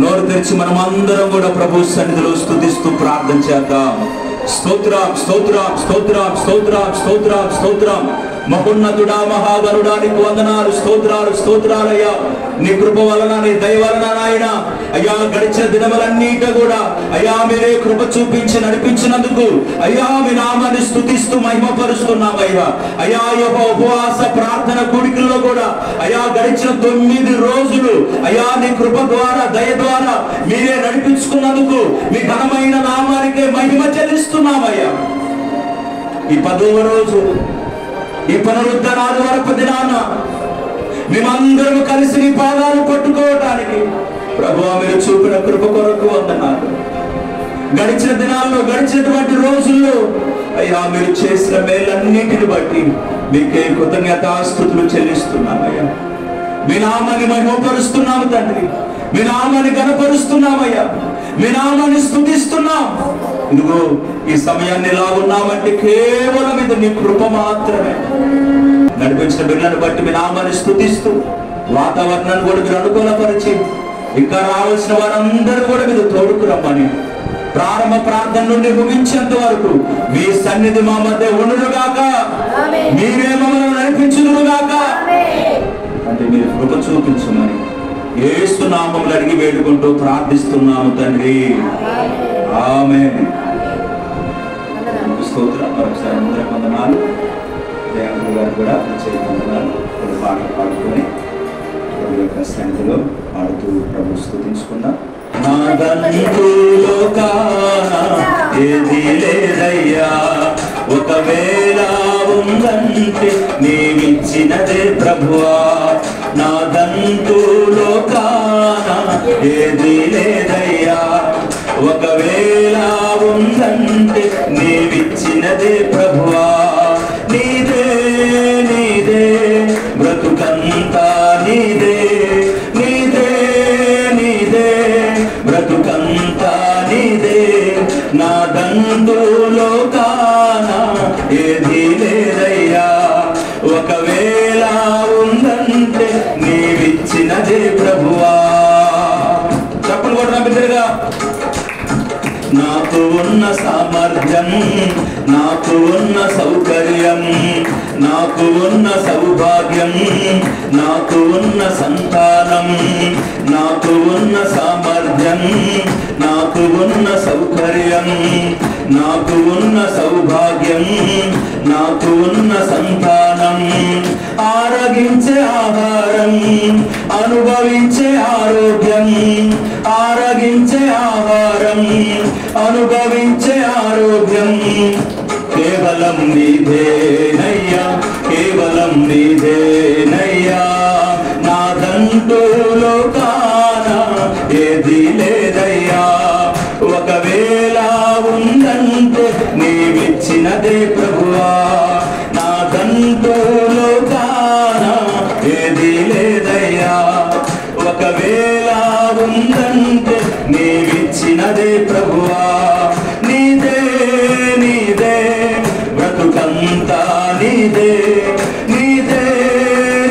నోరు తెరిచి మనం అందరం కూడా ప్రభు సన్నిధిలో స్తుతిస్తూ ప్రార్థన చేద్దాం. స్తోత్రం స్తోత్రం స్తోత్రం స్తోత్రం స్తోత్రం స్తోత్రం. మహోన్నతుడా మహాగరుడా నీకు వందనాలు, స్తోత్రాలు స్తోత్రాలయ్యా. నీ కృప వలన నీ దయ వలన నాయన అయ్యా గడిచిన దినములన్నిట కూడా అయ్యా మీరే కృప చూపించి నడిపించినందుకు అయ్యా మీ నామాన్ని స్తుతిస్తూ మహిమపరుస్తున్నామయ్యా. అయ్యా ఉపవాస ప్రార్థన కూడికల్లో కూడా అయ్యా గడిచిన 9 రోజులు అయ్యా నీ కృప ద్వారా దయ ద్వారా మీరే నడిపించుకున్నందుకు మీ ఘనమైన నామానికే మహిమ చెల్లిస్తున్నామయ్యా. ఈ 10వ రోజు ఈ పునరుద్ధరణ ఆదివారపు దినాన మేమందరం కలిసి నీ పాదాలు పట్టుకోవటానికి ప్రభువా మీరు చూపిన కృప కొరకు వందనాలు. గడిచిన దినాల్లో గడిచినటువంటి రోజుల్లో అయ్యా మీరు చేసిన మేలన్నిటిని బట్టి మీకే కృతజ్ఞతాస్తుతులు చెల్లిస్తున్నామయ్యా. మీ నామాన్ని మహిమపరుస్తున్నాము తండ్రి, మీ నామాన్ని ఘనపరుస్తున్నామయ్యా, మీ నామాన్ని స్తుతిస్తున్నాం. ఇదిగో ఈ సమయాన్ని ఎలా ఉన్నామంటే కేవలం ఇది నీ కృప మాత్రమే. నడిపించిన బిడ్డలను బట్టి మీ నామాన్ని స్తుతిస్తూ వాతావరణాన్ని కూడా మీరు అనుకూలపరిచి ఇంకా రావాల్సిన వారందరూ కూడా మీరు తోడుకు రమ్మని ప్రారంభ ప్రార్థన నుండి ముగించేంత వరకు మీ సన్నిధి మా మధ్య ఉండునుగాక, మీరే మమ్మల్ని నడిపించునుగాక. అంటే మీరు కృప చూపించమని యేసు నామములో అడిగి వేడుకుంటూ ప్రార్థిస్తున్నాము తండ్రి, ఆమేన్. స్తోత్రం. మరొకసారి అందరూ వందనాలు. దేవత గారు కూడా వందనాలు. కొన్ని పాటలు పాడుకొని ప్రభు యొక్క సన్నిధిలో పాడుతూ ప్రభు స్తుతించుకుందాం. నాదంటూ లోకాన ఏది లేదయ్యా, ఒకవేళ ఉందంటే నీవిచ్చినదే ప్రభువా. నాదంటూ లోకాన ఏది లేదయ్యా, ఒకవేళ ఉందంటే నీవిచ్చినదే ప్రభువా. నీదే నీదే బ్రతుకంతా నీదే, నీదే నీదే బ్రతుకంతా నీదే. నాదంటూ లోకాన ఏది లేదయ్యా, ఒకవేళ ఉందంటే నీవిచ్చినదే ప్రభువా. చెప్పలు కూడా బిడ్డగా. నాకు ఉన్న సామర్థ్యం, నాకు ఉన్న సౌకర్యం, నాకు ఉన్న సౌభాగ్యం, నాకు ఉన్న సంతానం, నాకు ఉన్న సామర్థ్యం, నాకు ఉన్న సౌకర్యం, నాకు ఉన్న సౌభాగ్యం, నాకు ఉన్న సంతానం, ఆరగించే ఆహారం, అనుభవించే ఆరోగ్యం, ఆరగించే ఆహారం, అనుభవించే ఆరోగ్యం కేవలం నీదేనయ్యా, కేవలం నీదేనయ్యా. నాదంటూ లోకాన ఏది లేదయ్యా, ఒకవేళ ఉందంటే నీవిచ్చినదే ప్రభువా. నాదంటూ లోకాన ఏది లేదయ్యా, ఒకవేళ ఉందంటే నీవిచ్చినదే ప్రభువా. నీదే నీదే బ్రతుకంతా నీదే, నీదే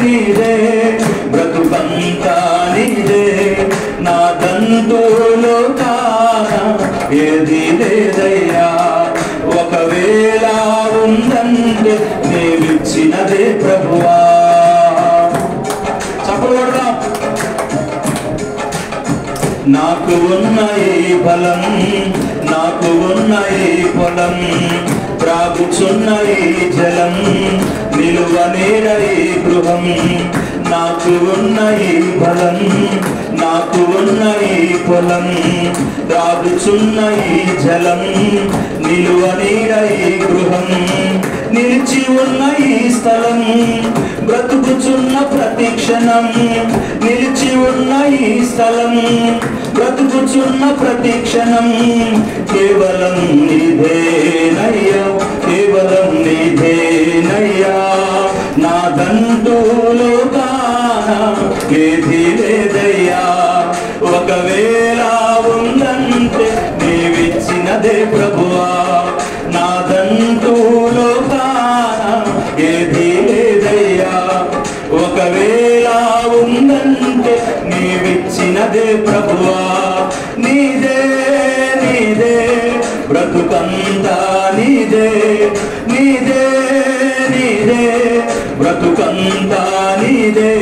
నీదే బ్రతుకంతా నీదే. నాదంటూ లోకాన ఏది లేదయ్యా, ఒకవేళ ఉందంటే నీవిచ్చినదే ప్రభువా. చెప్పకూడదా? నాకు ఉన్న ఈ బలం, నాకు ఉన్న ఈ పొలం, త్రాగుచున్న ఈ జలం, నిలువ నీడ ఈ గృహం. నాకు ఉన్న ఈ బలం, నాకు ఉన్న ఈ పొలం, త్రాగుచున్న ఈ జలం, నిలువ నీడ ఈ గృహం. నిలిచి ఉన్న ఈ స్థలం, బ్రతుకుచున్న ప్రతి క్షణం, నిలిచి ఉన్న ఈ స్థలం, బ్రతుకుచున్న ప్రతి క్షణం కేవలం నీదేనయ్యా, కేవలం నీదేనయ్యా. నాదంటూ లోకాన ఏది లేదయ్యా, ఒకవేళ ఉందంటే నీవిచ్చినదే ప్రభువా. నాదంటూ లోకాన ఏది లేదయ్యా, ఒకవేళ ఉందంటే నీవిచ్చినదే ప్రభువా. ప్రభువా నీదే నీదే బ్రతుకంతా నీదే నీదే నీదే బ్రతుకంతా నీదే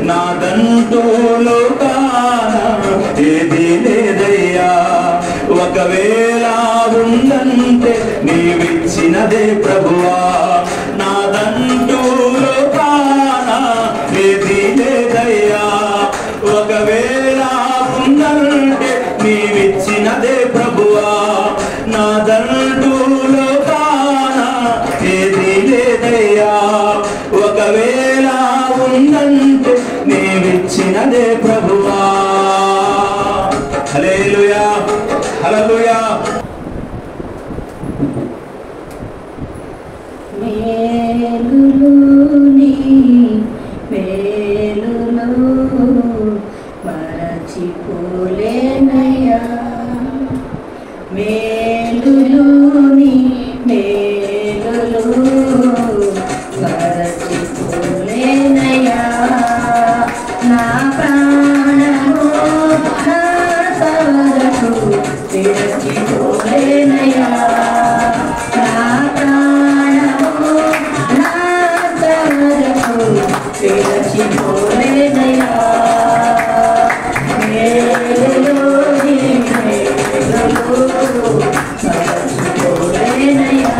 నాదంటూ లోకాన ఏది లేదయ్యా ఒకవేళ ఉందంటే నీవిచ్చినదే ప్రభువా నాదంటూ లోకాన ఏది లేదయ్యా ఒకవేళ ఉందంటే నీవిచ్చినదే ప్రభువా నాదంటూ లోకాన ఏది లేదయ్యా ఒకవేళ ఉందంటే నీవిచ్చినదే ప్రభువా హల్లెలూయా హల్లెలూయా మేలులోని మేలులో మరచిపోలేనయ్యా మేలులోని మేలులో మరచిపోలేనయ్యా నా ప్రాణము నా సవరకు విరచిపోలేనయ్యా నా ప్రాణము నా సవరకు విరచిపోలేనయ్యా మేలులోని మేలులో మరచిపోలేనయ్యా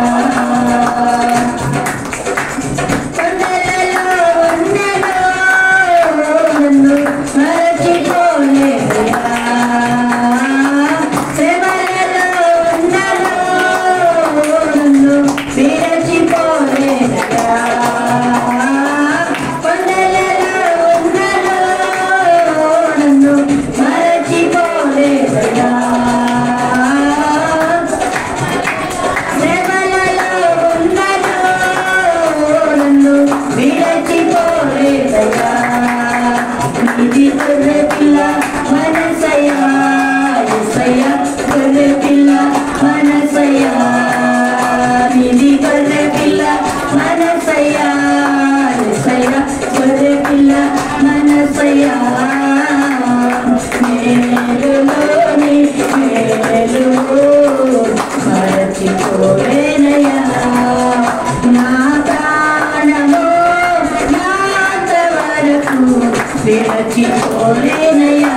విరచిపోలేనయ్యా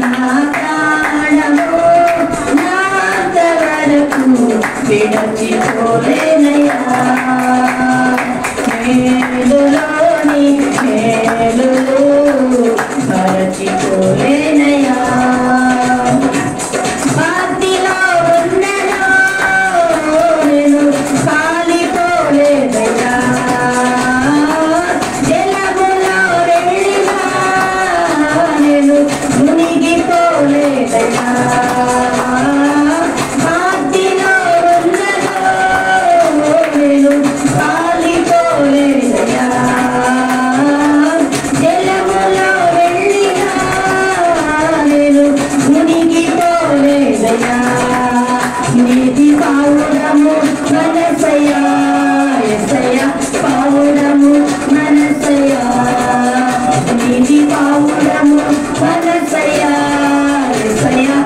నా ప్రాణము నాంతవరకు విరచిపోలేనయ్యా మేలులోని మేలులో మరచిపోలేనయ్యా భక్తిలో ఉన్నదో నేను కాలిపోలేదయ్యా మునిగిపోలేదయ్యా భక్తిలో ఉన్నదో నేను కాలిపోలేదయ్యా జలములో వెళ్ళినా నేను మునిగిపోలేదయ్యా నీతి పావుడము మనసయ్యా యేసయ్యా పావుడము మనసయ్యా నీతి పావుడము మనసయ్యా యేసయ్యా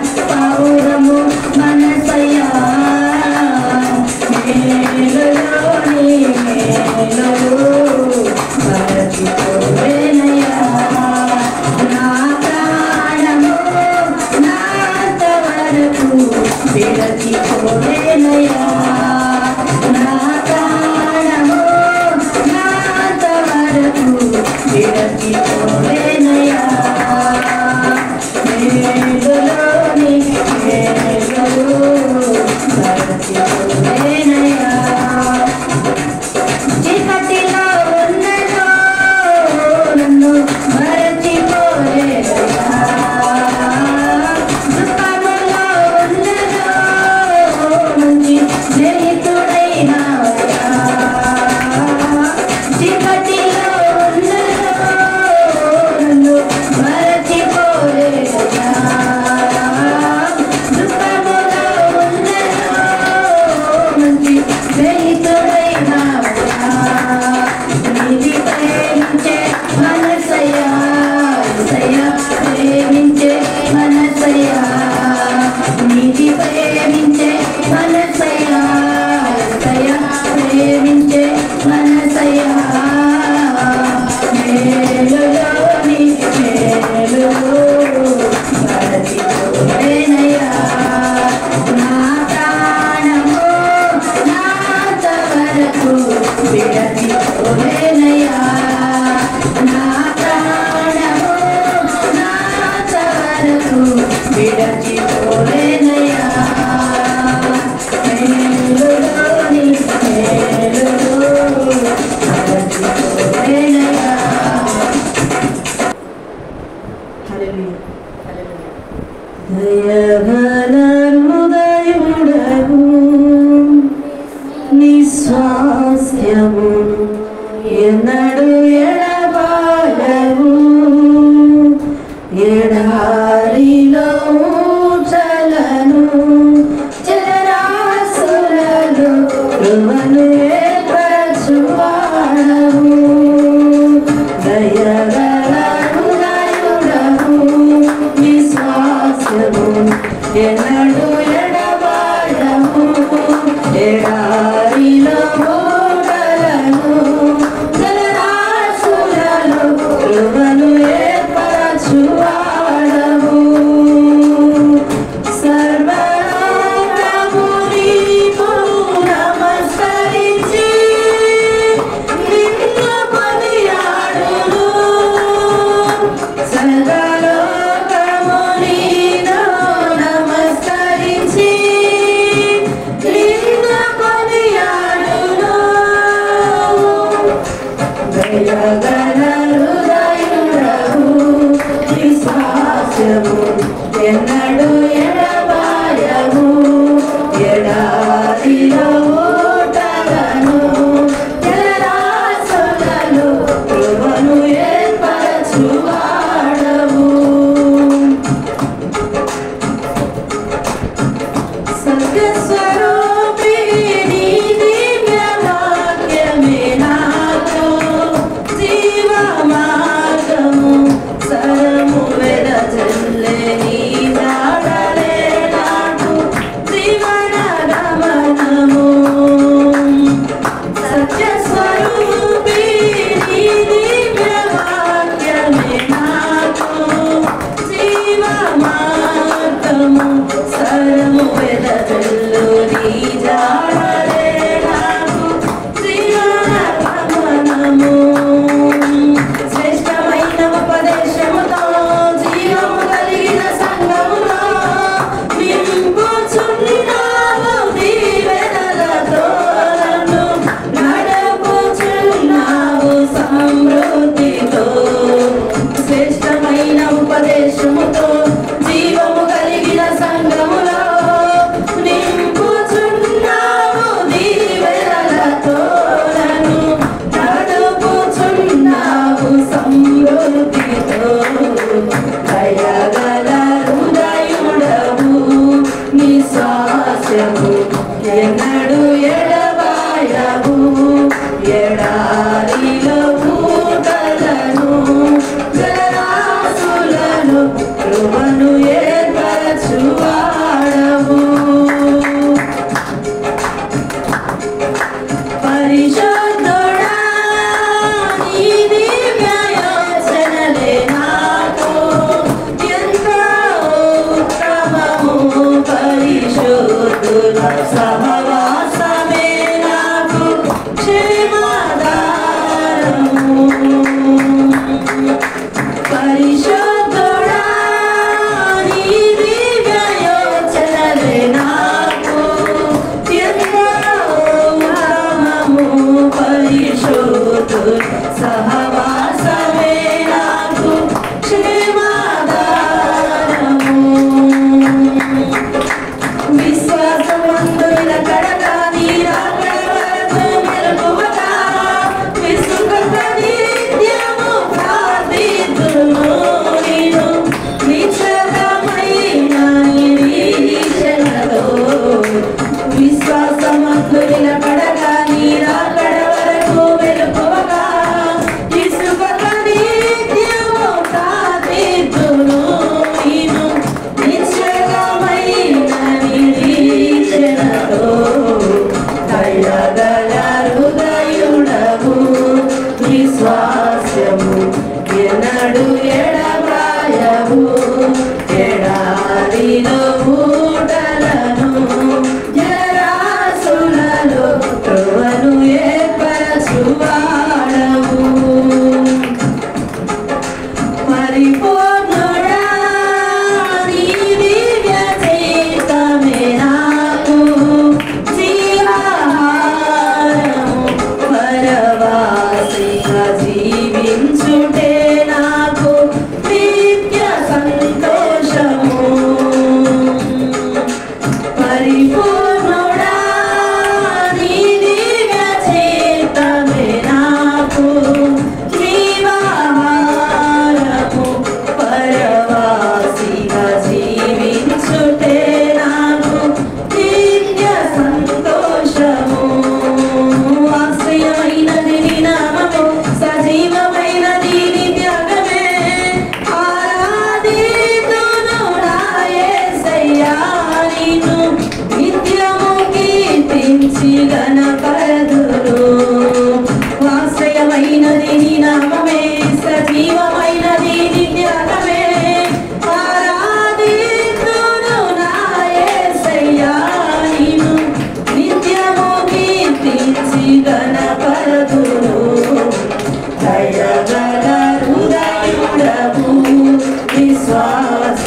విడచిపోలేనయ్యా మేలులోని మేలులో విడచిపోలేనయ్యా. దయగల హృదయుడవు నిస్వాస్యము ఎన్నడు ఎడబాయవు ఎడారిలో చలను జలరాశులలో కృపను ఏర్పరచువాడవు. దయగల హృదయుడవు విశ్వాసము ఎన్నడు ఎడబాయవు ఎడారిలో ఓడలను జలరాశులలో కృపను ఏర్పరచువాడవు. సర్వలోకముని నమస్కరించి నిన్ను కొనియాడును. సర్వలోకముని నమస్కరించి నిన్ను కొనియాడును. దయగల హృదయుడవు విశ్వాసము ఎన్నడు ఎడబాయవు ఎడారిలో ఓటలను జలరాశులలో కృపను ఏర్పరచువాడవు. సత్యస్వరూపి నీ దివ్య వాక్యమే నాకు జీవ మార్గము సరము వెదజల్లే నీ దాడలే నాకు జీవన గమనము. సత్యస్వరూపి నీ దివ్య వాక్యమే నాకు జీవ మార్గము సరము వెదజల్లు నీ జాడలే నాకు జీవన గమనము. శ్రేష్టమైన ఉపదేశముతో జీవము కలిగిన సంఘములో నింపుచున్నావు దీవెనలతో నన్ను నడుపుచున్నావు సమృద్ధితో. శ్రేష్టమైన ఉపదేశముతో జీవము కలిగిన సంఘములో నింపుచున్నావు దీవెనలతో నన్ను నడుపుచున్నావు సమృద్ధితో. దయగల హృదయుడవు నిశ్వాసము ఎన్నడు ఎడబాయవు ఎడారిలో ఊటలను జలరాశులను కృపను ఏర్పరచువాడవు. పరిశుద్ధుడా నీ దివ్య యోచనలే నాకు ఎంతో ఉత్తమము. పరిశుద్ధుల సహవాసమే నాకు క్షేమాధారము. పరిశుద్ధుడా నీ దివ్య యోచనలే నాకు ఎంతో ఉత్తమము. పరిశుద్ధుల సహవాసమే నాకు క్షేమాధారము. విశ్వాసమందు నిలకడగా నీ రాకడ వరకు మెలకువగా విసుగక నిత్యము ప్రార్థింతును. నేను నిశ్చలమైన నిరీక్షణతో విశ్వాసమందు నిలకడగా నీ రాకడ వరకు మెలకువగా విసుగక నిత్యము ప్రార్థింతును. నేను నిశ్చలమైన నిరీక్షణతో. దయగల హృదయుడవు విశ్వాసము ఎన్నడు ఎడబాయవు ఎడారిలో ఊటలను జలరాశులలో కృపను ఏర్పరచువాడవు. పరిపూర్ణుడా నీ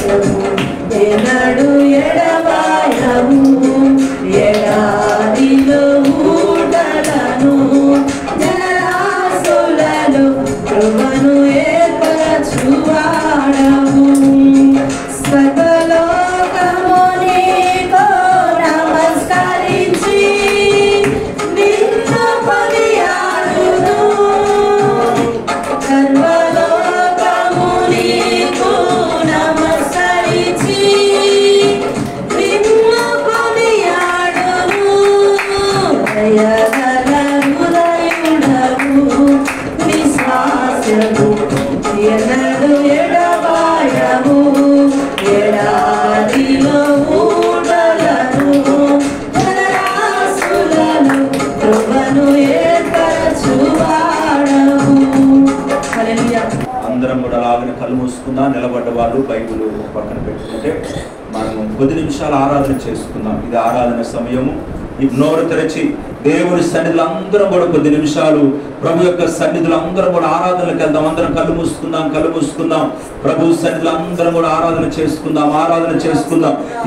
ఎన్నడు ఎడబాయవు ఎడారిలో ఊటలను జలరాశులలో కృపను ఏర్పరచువాడవు సకలోకము నీకు నమస్కరించి నిన్ను కొనియాడును సర్వలోకము నీకు నమస్కరించి నిన్ను కొనియాడును దయగల హృదయుడవు విశ్వాసము ఎన్నడు ఎడబాయవు ఎడారిలో ఊటలను జలరాశులను కృపను ఏర్పరచువాడవు. హల్లెలూయా. అందరం కూడా అలాగనే కళ్ళు మూసుకుందాం. నిలబడ్డ వాళ్ళు బైబిల్ పక్కన పెట్టుకుంటే మనము కొద్ది నిమిషాలు ఆరాధన చేసుకుందాం. ఇది ఆరాధన సమయము. ఈ నోరు తెరచి దేవుని సన్నిధులు అందరం కూడా కొద్ది నిమిషాలు ప్రభు యొక్క సన్నిధులు అందరం కూడా ఆరాధనలకు వెళ్దాం. అందరం కళ్ళు మూసుకుందాం. ప్రభు సన్నిధులు అందరం కూడా ఆరాధన చేసుకుందాం.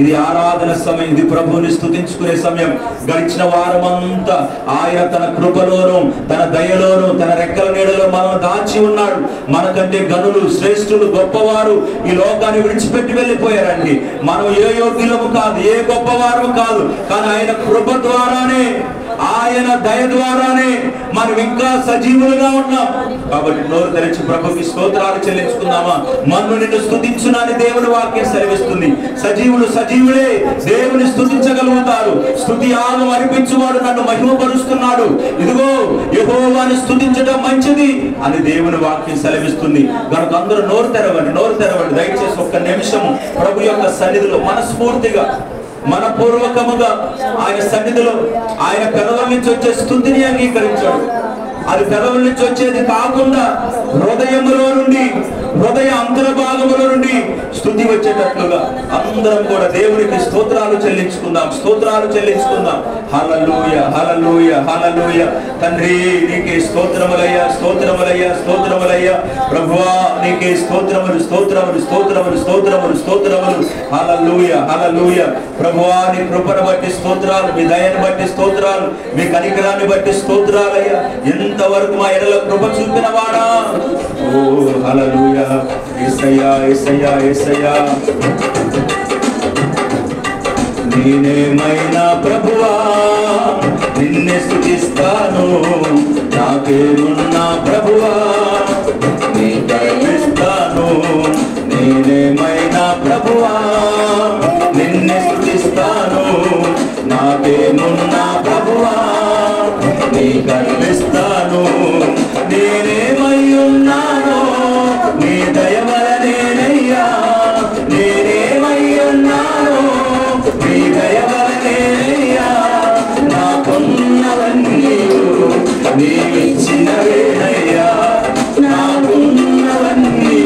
ఇది ఆరాధన సమయం. ఇది ప్రభువుని స్తుతించుకునే సమయం. గడిచిన వారమంతా ఆయన తన కృపలోను తన దయలోను తన రెక్కల నీడలో మనం దాచి ఉన్నాడు. మనకంటే గనులు శ్రేష్ఠులు గొప్పవారు ఈ లోకాన్ని విడిచిపెట్టి వెళ్ళిపోయారండి. మనం ఏ యోగ్యులము కాదు, ఏ గొప్పవారము కాదు. కానీ ఆయన కృప ద్వారానే ఆయన దయ ద్వారానే మనం ఇంకా సజీవులుగా ఉన్నాం. కాబట్టి నోరు తెరిచి ప్రభుకి స్తోత్రాలు చెల్లించుకుందామా? మన్ను నిన్ను స్తుతించునని దేవుని వాక్యం సెలవిస్తుంది. సజీవులే దేవుని స్తుతించగలుగుతారు. స్తుతి యాగం అర్పించువాడు నన్ను మహిమపరుస్తున్నాడు. ఇదిగో యెహోవాను స్తుతించడం మంచిది అని దేవుని వాక్యం సెలవిస్తుంది. కనుక అందరూ నోరు తెరవండి. దయచేసి ఒక్క నిమిషము ప్రభు యొక్క సన్నిధిలో మనస్ఫూర్తిగా మనపూర్వకముగా ఆయన సన్నిధిలో ఆయన పెదవుల నుంచి వచ్చే స్తుతిని అంగీకరించాడు. అది పెదవుల నుంచి వచ్చేది కాకుండా హృదయ అంతర్భాగములో నుండి స్తుతి వచ్చేటట్లుగా అందరం కూడా దేవునికి స్తోత్రాలు చెల్లించుకుందాం. హల్లెలూయా. తండ్రి నీకే స్తోత్రములయ్యా. ప్రభువా నీకే స్తోత్రములు. హల్లెలూయా. ప్రభువా నీ కృపను బట్టి స్తోత్రాలు, మీ దయను బట్టి స్తోత్రాలు, మీ కనికరాన్ని బట్టి స్తోత్రాలయ్యా. ఎంతవరకు మా ఎడల కృప చూపిన వాడా. ఓ హల్లెలూయా. యేసయ్యా నేనేమైనా ప్రభువా నిన్నే స్తుతిస్తాను. నాకేమున్నా ప్రభువా నీ గర్విస్తాను. నేనేమైనా ప్రభువా నిన్నే స్తుతిస్తాను. నాకేమున్నా ప్రభువా నీ గర్విస్తాను. నేనేమై ఉన్నానో నీ దయ వలనేనయ్యా. నేనేమై ఉన్నానో నీ దయ వలనేనయ్యా. నాకున్నవన్నీ నీవిచ్చినవేనయ్యా. నాకున్నవన్నీ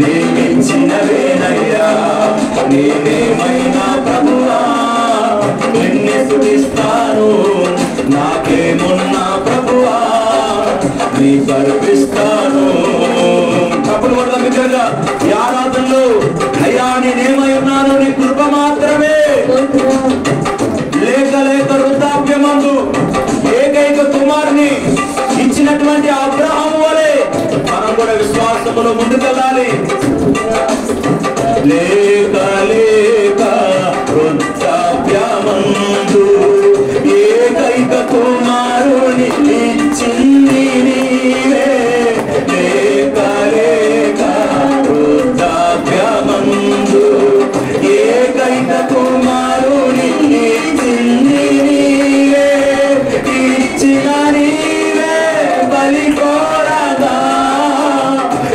నీవిచ్చినవేనయ్యా. నేనేమైనా ప్రభువా నిన్నే స్తుతిస్తాను. నాకేమున్నా ప్రభువా నీ గర్విస్తాను. అప్పుడు వల్ల మిత్రులుగా ఈ ఆరాధనలో అయ్యా నేనేమై ఉన్నాను నీ కృప మాత్రమే. లేక వృద్ధాప్యమందు ఏకైక కుమారుని ఇచ్చినటువంటి అబ్రహాము వలె మనం కూడా విశ్వాసములో ముందుకెళ్ళాలి. లేక వృద్ధాప్యమందు ఏకైక కుమారుని ఇచ్చింది నీవే. లేక వృద్ధాప్యమందు ఏకైక కుమారుని ఇచ్చింది నీవే. ఇచ్చిన నీవే బలి కోరగా,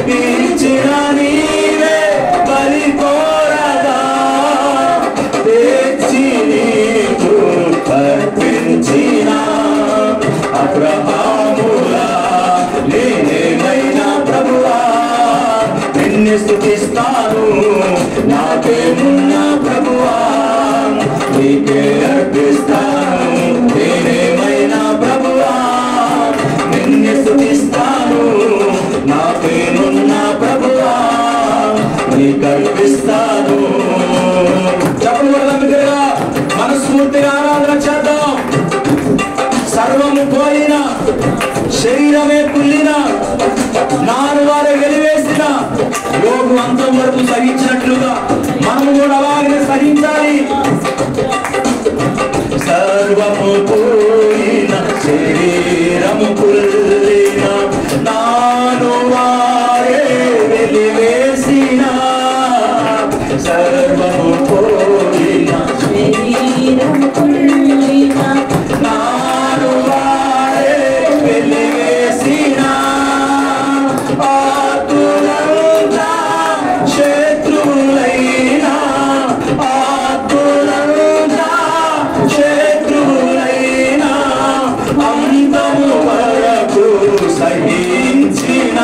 ఇచ్చిన నీవే బలి కోరగా, తెచ్చి నీకు అర్పించిన అబ్రహాములా నేనేమైనా ప్రభువా నిన్నే స్తుతిస్తాను. నాకేమున్నా ప్రభువా నీకే అర్పిస్తాను. నేనేమైనా ప్రభువా నిన్నే స్తుతిస్తాను. నాకేమున్నా ప్రభువా నీకు అర్పిస్తాను. శరీరమే కుళ్ళిన నారు వారే వెలివేసిన యోగు అంతం వరకు సహించినట్లుగా మనము కూడా అలాగే సహించాలి. సర్వము పోయిన శరీరము కుళ్ళిన నాను వారే వెలివేసిన సర్వము పోయిన శరీరము కుళ్ళిన నాను వారే వెలివేసిన ఆతులంతా శత్రువులైన ఆతులంతా శత్రువులైన అంతము వరకు సహించిన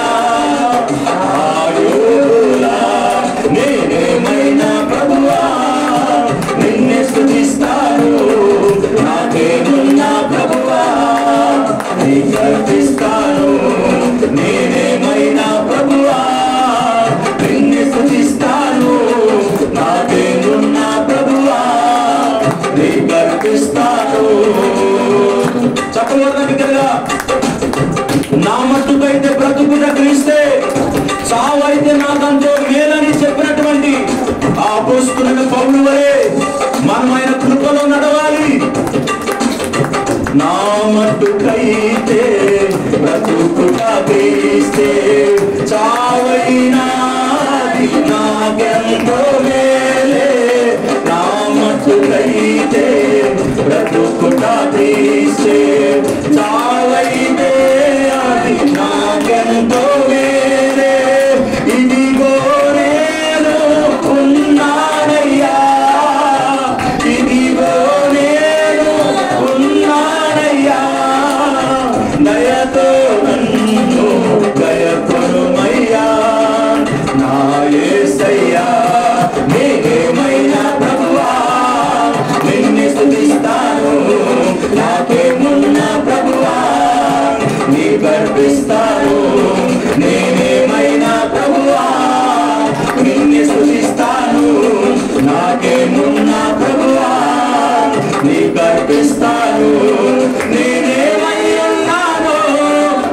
ఆయులా నేనేమైనా ప్రభువా నిన్నే స్తుతిస్తాను. నాకేమున్నా ప్రభువా నీ కర్పిస్తాను. నేనేమైనా ప్రభువా నిన్నే స్తుతిస్తాను. నాకేమున్నా ప్రభువా నీ కర్పిస్తాను. చెప్పగలరు కదా, నా మట్టుకైతే బ్రతుకుట క్రీస్తే, చావైతే నాకంతో మేలని చెప్పినటువంటి ఆ అపోస్తలుడైన పౌలు వలె మనమైన కృపలో నడవాలి. నా మట్టుకైతే బ్రతుకుట క్రీస్తే, చావైనాది నాకెంతో మేలే. నా మట్టుకైతే బ్రతుకుట క్రీస్తే, చావైతే అది నాకెంతో మేలే. ఇదిగో నేను ఉన్నానయ్యా, ఇదిగో నేను ఉన్నానయ్యా, దయతో నన్ను దయకొనుమయ్యా. నా యేసయ్యా నేనేమైనా ప్రభువా నిన్ను స్తుతిస్తాను. నాకేమున్నా ప్రభువా నీ గర్పిస్తాను. నేనేమైనా ప్రభువా నిన్ను స్తుతిస్తాను. నాకేమున్నా ప్రభువా నీ గర్పిస్తాను. నేనేమై ఉన్నానో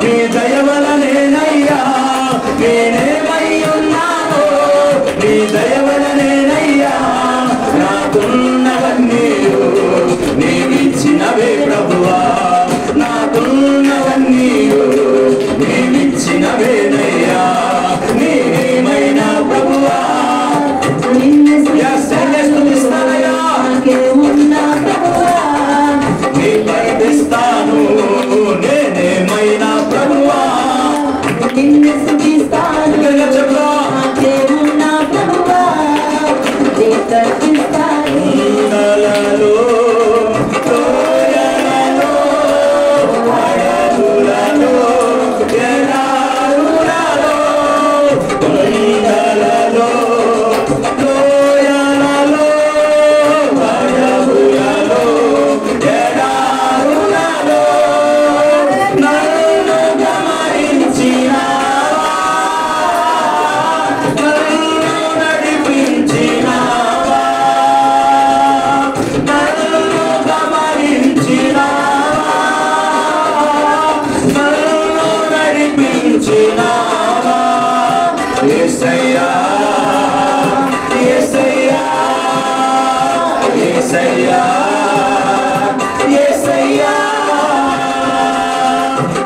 నీ దయ వలనేనయ్యా, నేనేమై ఉన్నానో నీ దయ వలనేనయ్యా. నాకున్నవన్నీ నీవిచ్చినవే ప్రభువా, నాకున్నవన్నీ నీవిచ్చినవేనయ్యా. నేనేమైనా ప్రభువా నిన్ను స్తుతిస్తానయ్యా. నాకేమున్నా ప్రభువా నీ కర్పిస్తాను. నేనేమైనా ప్రభువా నిన్ను స్తుతిస్తాను. చెప్పా నాకేమున్నా ప్రభువా నీ కర్పిస్తాను. కొండలలో, లోయలలో, అడవులలో, ఎడారులలో, కొండలలో, లోయలలో, అడవులలో, ఎడారులలో నన్ను గమనించినావా, నన్ను నడిపించినావా, నన్ను గమనించినావా, నన్ను నడిపించినావా. యేసయ్యా యేసయ్యా యేసయ్యా యేసయ్యా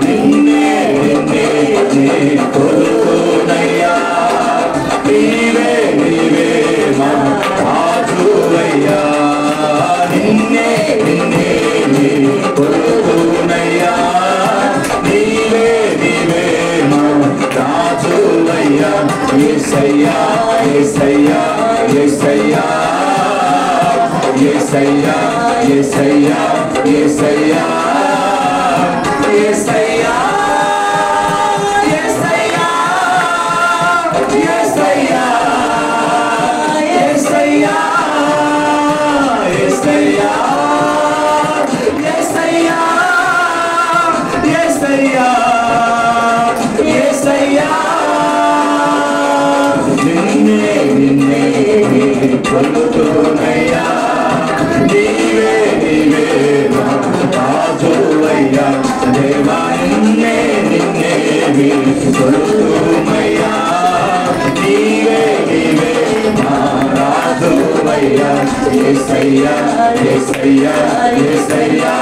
నిన్నే నిన్నే నీ కొలుకోనయ్యా. నీవే నీవే మా రాజువయ్యా. నిన్నే నిన్నే నీ కొలుకోనయ్యా. నీవే నీవే మా రాజువయ్యా. యేసయ్యా యేసయ్యా యేసయ్యా యేసయ్యా యేసయ్యా యేసయ్యా యేసయ్యా యేసయ్యా యేసయ్యా యేసయ్యా యేసయ్యా యేసయ్యా యేసయ్యా యేసయ్యా నిన్నే నిన్నే కొలుకోనయ్యా. నీవే నీవే మా రాజువయ్యా. దేవా నిన్నే నిన్నే యేసయ్యా యేసయ్యా యేసయ్యా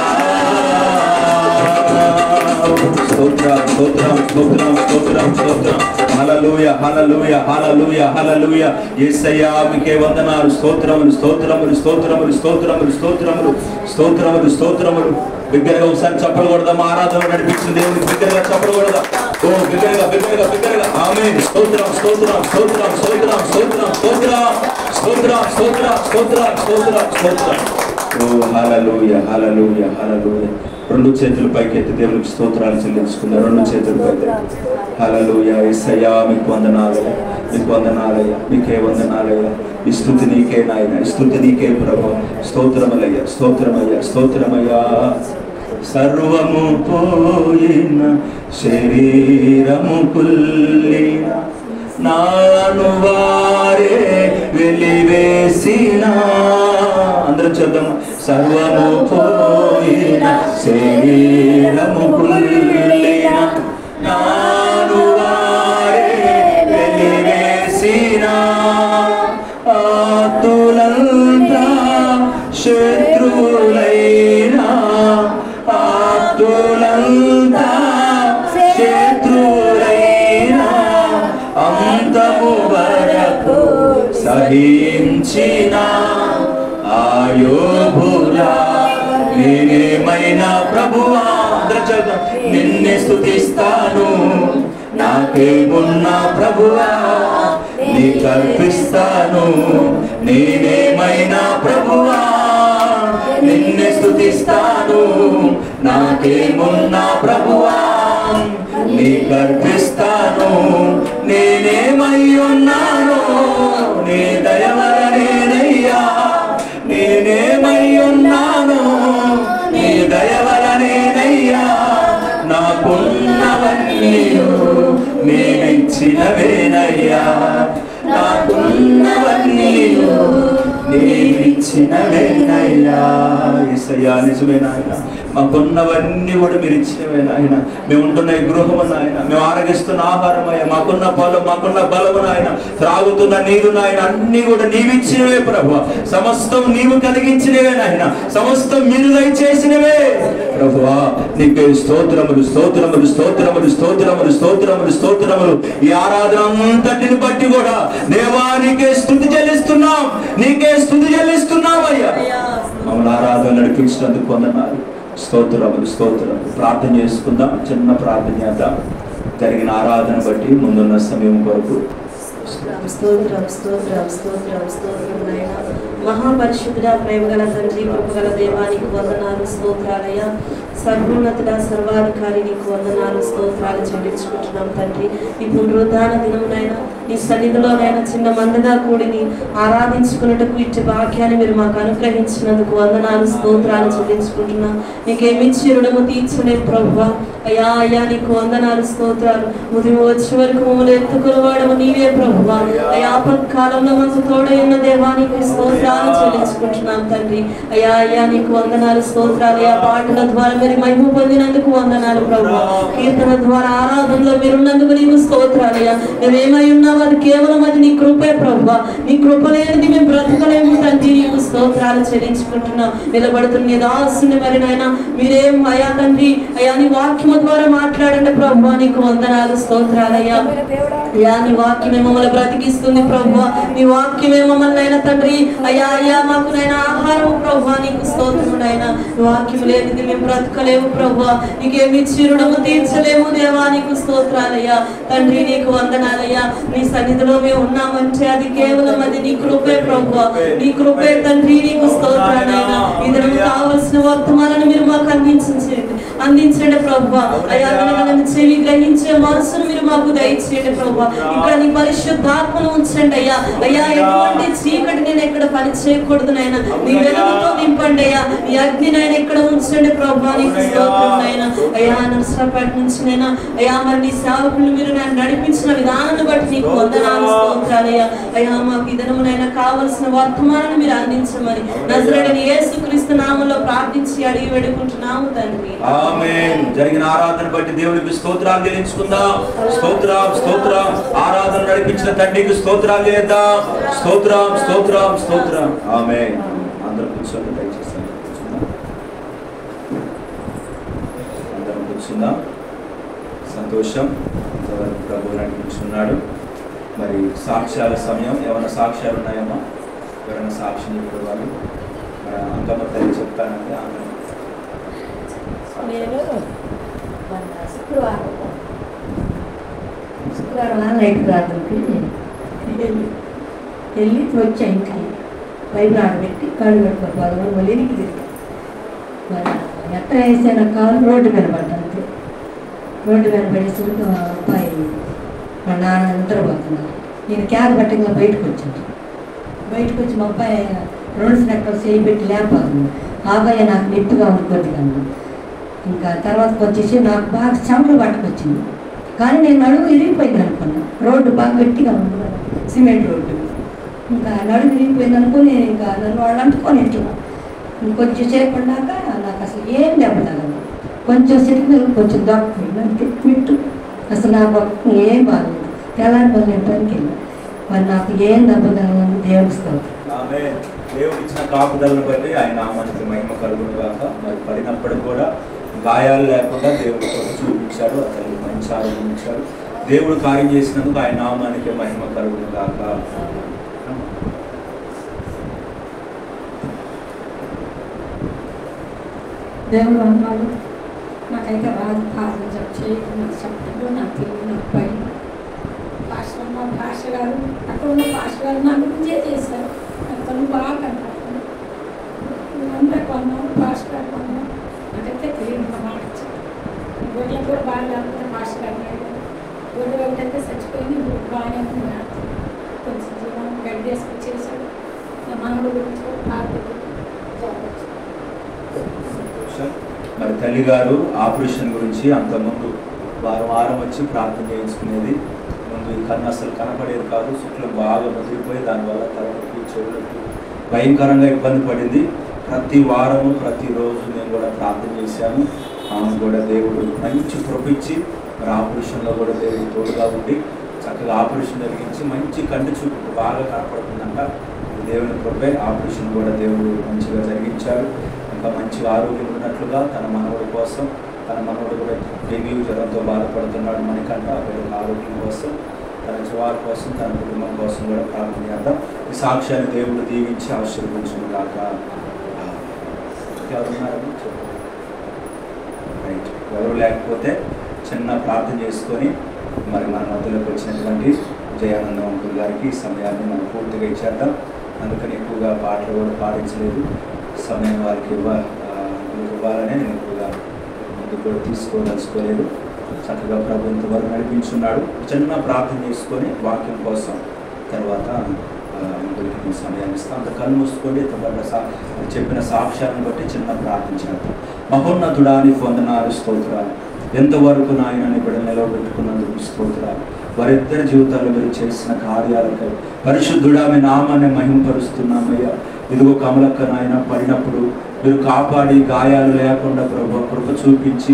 స్తోత్రం స్తోత్రం స్తోత్రం స్తోత్రం స్తోత్రం హల్లెలూయా హల్లెలూయా హల్లెలూయా హల్లెలూయా యేసయ్యా మీకే వందనాలు స్తోత్రములు స్తోత్రములు స్తోత్రములు స్తోత్రములు స్తోత్రములు స్తోత్రములు స్తోత్రములు బిగ్గరగా ఒకసారి చెప్పకూడదా ఆరాధన నడిపించిన దేవునికి బిగ్గరగా చెప్పకూడదా ఓ బిగ్గరగా బిగ్గరగా బిగ్గరగా ఆమేన్ స్తోత్రం స్తోత్రం స్తోత్రం స్తోత్రం స్తోత్రం స్తోత్రం స్తోత్రం స్తోత్రం స్తోత్రం స్తోత్రం స్తోత్రం ఓ హల్లెలూయా హల్లెలూయా హల్లెలూయా రెండు చేతులు పైకెత్తి దేవునికి స్తోత్రాలు చెల్లించుకుందాం రెండు చేతులు పైకెత్తి హల్లెలూయా యేసయ్యా మీకు వందనాలయ్యా మీకు వందనాలయ్యా మీకే వందనాలయ్యా ఈ స్తుతి నీకే నాయన ఈ స్తుతి నీకే ప్రభువా స్తోత్రమయ్యా స్తోత్రమయ్యా స్తోత్రమయ్యా సర్వము పోయిన శరీరము కుల్లిన నాను వారే వెలివేసిన అందరూ చూద్దాం సర్వము పోయిన శరీరము కుల్లిన నాను వారే వెలివేసిన ఆతులంతా శత్రువులైనా ఆతులంతా శత్రువులైనా అంతము వరకు సహించిన ఆయోబులా నేనేమైనా ప్రభువా నిన్నే స్తుతిస్తాను నాకేమున్నా ప్రభువా నీ కల్పిస్తాను నేనేమైనా ప్రభువా నిన్నే స్తుతిస్తాను నాకేమున్నా ప్రభువా నీ కల్పిస్తాను నేనేమై ఉన్నాను నీ దయ వలనేనయ్యా నేనేమై ఉన్నాను నీ దయ వలనేనయ్యా నాకున్నవన్నీ నేనిచ్చినవేనయ్యా నాకున్నవన్నీ నేనిచ్చినవేనయ్యా యేసయ్యా నిజమేనాయన మాకున్నవన్నీ కూడా మీరు ఇచ్చినవేనా ఆయన మేము ఉంటున్న ఈ గృహము నాయన మేము ఆరగిస్తున్న ఆహారం అయ్యా మాకున్న పొలం మాకున్న బలము నాయన త్రాగుతున్న నీరు నాయన అన్ని కూడా నీవిచ్చినవే ప్రభువా సమస్తం నీవు కలిగించినవే నాయన సమస్తం మీరు దయచేసినవే ప్రభువా నీకే స్తోత్రములు స్తోత్రములు స్తోత్రములు స్తోత్రములు స్తోత్రములు స్తోత్రములు ఈ ఆరాధన అంతటిని బట్టి కూడా దేవా నీకే స్తుతి చెల్లిస్తున్నాం నీకే స్తుతి చెల్లిస్తున్నాం అయ్యా మమ్మల్ని ఆరాధన నడిపించినందుకు వందనాలు స్తోత్రములు స్తోత్రములు ప్రార్థన చేసుకుందాం చిన్న ప్రార్థన చేద్దాం జరిగిన ఆరాధన బట్టి ముందున్న సమయం కొరకు స్తోత్రం స్తోత్రం స్తోత్రం స్తోత్రం నాయనా మహాపరిశుద్ధుడా ప్రేమగల తండ్రి కృపగల దేవానికి వందనాలు స్తోత్రాలయ్యా సర్వోన్నతుడ సర్వాధికారి నీకు వందనాలు స్తోత్రాలు చెల్లించుకుంటున్నాం తండ్రి ఈ పునరుద్ధాన దినమునైనా నీ సన్నిధిలోనైనా చిన్న మందగా కూడిని ఆరాధించుకున్నట్టుకు ఇట్టి వాక్యాన్ని మీరు మాకు అనుగ్రహించినందుకు వందనాలు స్తోత్రాలు చెల్లించుకుంటున్నాం నీకేమిచ్చి రుణము తీర్చలే ప్రభువా అయ్యా అయ్యా నీకు వందనాలు స్తోత్రాలు ఉదయం వచ్చే వరకు మమ్మల్ని ఎత్తుకునేవాడము నీవే ప్రభువా అయ్యా ఆపత్కాలంలో మాకు తోడైన దేవానికి స్తోత్రాలు చెల్లించుకుంటున్నాం తండ్రి అయ్యా అయ్యా నీకు వందనాలు స్తోత్రాలు అయ్యా పాటల ద్వారా మీరు మహిమ పొందినందుకు వందనాలు ప్రభువా కీర్తన ద్వారా ఆరాధనలో మీరున్నందుకు నీకు స్తోత్రాలు అయ్యా మేమేమై ఉన్నావు అది కేవలం అది నీ కృపే ప్రభువా నీ కృప లేనిది మేము బ్రతకలేము తండ్రి నీకు స్తోత్రాలు చెల్లించుకుంటున్నాం నిలబడుతున్న నీ దాసుని మరి నాయన మీరేం అయ్యా తండ్రి అయ్యా నీ వాక్యము ద్వారా మాట్లాడండి ప్రభువా నీకు వందనాలు స్తోత్రాలయ్యా అయ్యా నీ వాక్యమే మమ్మల్ని బ్రతికిస్తుంది ప్రభువా నీ వాక్యమే మమ్మల్ని అయినా తండ్రి అయ్యా అయ్యా మాకు నైనా ఆహారము ప్రభువా నీకు స్తోత్రమునైనా వాక్యం లేనిది మేము బ్రతకలేము ప్రభువా నీకేమి చిరుడము తీర్చలేము దేవా నీకు స్తోత్రాలయ్యా తండ్రి నీకు వందనాలయ్యా నీ సన్నిధిలో మేము ఉన్నామంటే అది కేవలం అది నీ కృపే ప్రభువా నీ కృపే తండ్రి నీకు స్తోత్రాలైనా ఇద్దరు కావలసిన వర్తమానాన్ని మీరు మాకు అందించండి ప్రభువా అయ్యా వినగలని చెవి గ్రహించే మనసును మీరు మాకు దయచేయండి ప్రభువా ఇక్కడ నీ పరిశుద్ధాత్మను ఉంచండి అయ్యా అయ్యా ఎటువంటి చీకటి నేను ఎక్కడ పని చేయకూడదు నాయన నీ వెలుగుతో నింపండి అయ్యా నీ అగ్ని నాయన ఇక్కడ ఉంచండి ప్రభువా నీకు స్తోత్రం నాయన అయ్యా నర్సరాపేట నుంచి నైనా అయ్యా మరి నీ సేవకులు మీరు నన్ను నడిపించిన విధానాన్ని బట్టి నీకు వందనాలు స్తోత్రాలయ్యా అయ్యా మాకు ఈ దినమునైనా కావలసిన వర్తమానాన్ని మీరు అందించమని నజరేయుడైన యేసుక్రీస్తు నామములో ప్రార్థించి అడిగి వేడుకుంటున్నాము తండ్రి ఆమేన్. జరిగిన ఆరాధన బట్టి దేవునికి స్తోత్రాలు చెల్లించుకుందాం. స్తోత్రం స్తోత్రం ఆరాధన నడిపించిన తండ్రికి స్తోత్రాలు చేద్దాం. స్తోత్రం స్తోత్రం స్తోత్రం. ఆమేన్. అందరం కూర్చోండి దయచేసి. అందరం కూర్చుందాం. సంతోషం. ఇంతవరకు ప్రభువు నడిపించున్నాడు. మరి సాక్ష్యాల సమయం. ఏమైనా సాక్ష్యాలు ఉన్నాయమ్మా? ఎవరైనా సాక్ష్యం చెప్పేవాళ్ళు? మరి అంకమ్మ తల్లి చెప్తానండి. ఆమె నేను శుక్రవారం నైట్ ప్రార్థనకి వెళ్ళి వచ్చా ఇంటికి పైపు ఆడబెట్టి కాళ్ళు పెట్టుకోవాలి మళ్ళీ ఇంటికి తిరిగి మరి ఎట్లా వేసాన కాలు రోడ్డు మీద పడ్డా అంతే. రోడ్డు మీద పడేసరికి మా అబ్బాయి మా నాన్న నిద్రపోతున్నారు. నేను క్యాబ్ పట్టంగా బయటకు వచ్చాను. బయటకు వచ్చి మా అబ్బాయి రెండు నెక్కలు చేయబెట్టి లేకపోతుంది. ఆ అబ్బాయి నాకు నిప్పుగా ఉండిపోతుంది అన్న. ఇంకా తర్వాత వచ్చేసి నాకు బాగా చెమటలు పట్టుకొచ్చింది. కానీ నేను నడుము ఇరిగిపోయింది అనుకున్నా. రోడ్డు బాగా గట్టిగా ఉంది, సిమెంట్ రోడ్డు. ఇంకా నడుము ఇరిగిపోయింది అనుకుని నేను ఇంకా నన్ను వాళ్ళు అంటుకొని ఇంట్లో ఇంకొంచెం సేపు ఉన్నాక నాకు అసలు ఏం దెబ్బ తగదు. కొంచెం సిగ్నల్ కొంచెం దొక్కిపోయింది మిట్టు. అసలు నాకు ఏం బాగలేదు. తెల్లారి నేను పనికి వెళ్ళి మరి నాకు ఏం దెబ్బ తగలని దేవుడిస్తాను. దేవుడు ఇచ్చిన కాపుదలను బట్టి ఆయన నామానికి మహిమ కలుగును గాక. మరి పడినప్పుడు కూడా గాయాలు లేకుండా దేవుడు చూపించాడు. అతనికి మంచి ఆరోగ్యం ఇచ్చాడు. దేవుడు కార్యం చేసినందుకు ఆయన నామానికి మహిమ కలుగును గాక. దేవుడు అన్నాడు నాకైతే రాదు ప్రార్థన చేయకు, నాకు చెప్పలేదు, నాకు తెలియదు, నాకు భయం. పాస్టర్ మా పాస్టర్ గారు అక్కడ ఉన్న పాస్టర్ గారు నా గురించే చేశారు. అతను బాగా కనపడుతుంది. నువ్వంతా కొన్నావు, పాస్టర్ గారు కొన్నావు, నాకైతే తెలియదు. మా మాట గొడ్లకు కూడా బాగా లేకపోతే పాస్టర్ గారు గొడ్డు ఒకటైతే చచ్చిపోయింది. బాగానే ఉంది. కొంచెం జీవనం గడ్డి వేసుకొని చేశాడు. నా మనవుడు గురించి కూడా బాగా మరి తల్లి గారు ఆపరేషన్ గురించి అంతకుముందు వారం వచ్చి ప్రార్థన చేయించుకునేది. ముందు ఈ కన్ను అసలు కనపడేది కాదు. శుక్లం బాగా ముదిరిపోయి దానివల్ల తలకి చెవులకి భయంకరంగా ఇబ్బంది పడింది. ప్రతి వారము ప్రతిరోజు నేను కూడా ప్రార్థన చేశాను. ఆమె కూడా దేవుడు మంచి కృపించి మరి ఆపరేషన్లో కూడా దేవుడు తోడుగా ఉండి చక్కగా ఆపరేషన్ జరిగించి మంచి కంటి చూపు బాగా కనపడుతుందంట. దేవుని కృపే. ఆపరేషన్ కూడా దేవుడు మంచిగా జరిగించాడు. ఇంకా మంచి ఆరోగ్యం ఉన్నట్లుగా తన మనవడి కోసం, తన మనవడు కూడా డెంగ్యూ జ్వరంతో బాధపడుతున్నాడు. మనకంట వీళ్ళ ఆరోగ్యం కోసం, తన వారి కోసం, తన కుటుంబం కోసం కూడా ప్రార్థన చేద్దాం. ఈ సాక్ష్యాన్ని దేవుడు దీవించి ఆశీర్వదించును గాక. ఎవరున్నారని చెప్పండి. రైట్. ఎవరు లేకపోతే చిన్న ప్రార్థన చేసుకొని మరి మన మధ్యలోకి వచ్చినటువంటి జయానందం అంకుల్ గారికి ఈ సమయాన్ని మనం పూర్తిగా ఇచ్చేద్దాం. అందుకని ఎక్కువగా పాటలు కూడా పాటించలేదు. సమయం వారికి ఇవ్వాలనే నేను ఎక్కువగా ముందుకు కూడా తీసుకోదలుచుకోలేదు. చక్కగా ప్రభు ఇంతవరకు నడిపించున్నాడు. చిన్న ప్రార్థన చేసుకొని వాక్యం కోసం తర్వాత ఇంకొక సమయాన్ని ఇస్తాం. అంత కళ్ళు మూసుకోండి. చెప్పిన సాక్ష్యాలను బట్టి చిన్న ప్రార్థన చేద్దాం. మహోన్నతుడా నీకు వందనాలు, స్తోత్రాలు. ఎంతవరకు నాయనని బిడ్డలు నిలవబెట్టుకున్నందుకు స్తోత్రాలు. వారిద్దరి జీవితాల్లో మీరు చేసిన కార్యాలకై పరిశుద్ధుడా మీ నామాన్ని మహిమపరుస్తున్నామయ్యా. ఇదిగో కమలక్క నాయన పడినప్పుడు మీరు కాపాడి గాయాలు లేకుండా ప్రభు కృప చూపించి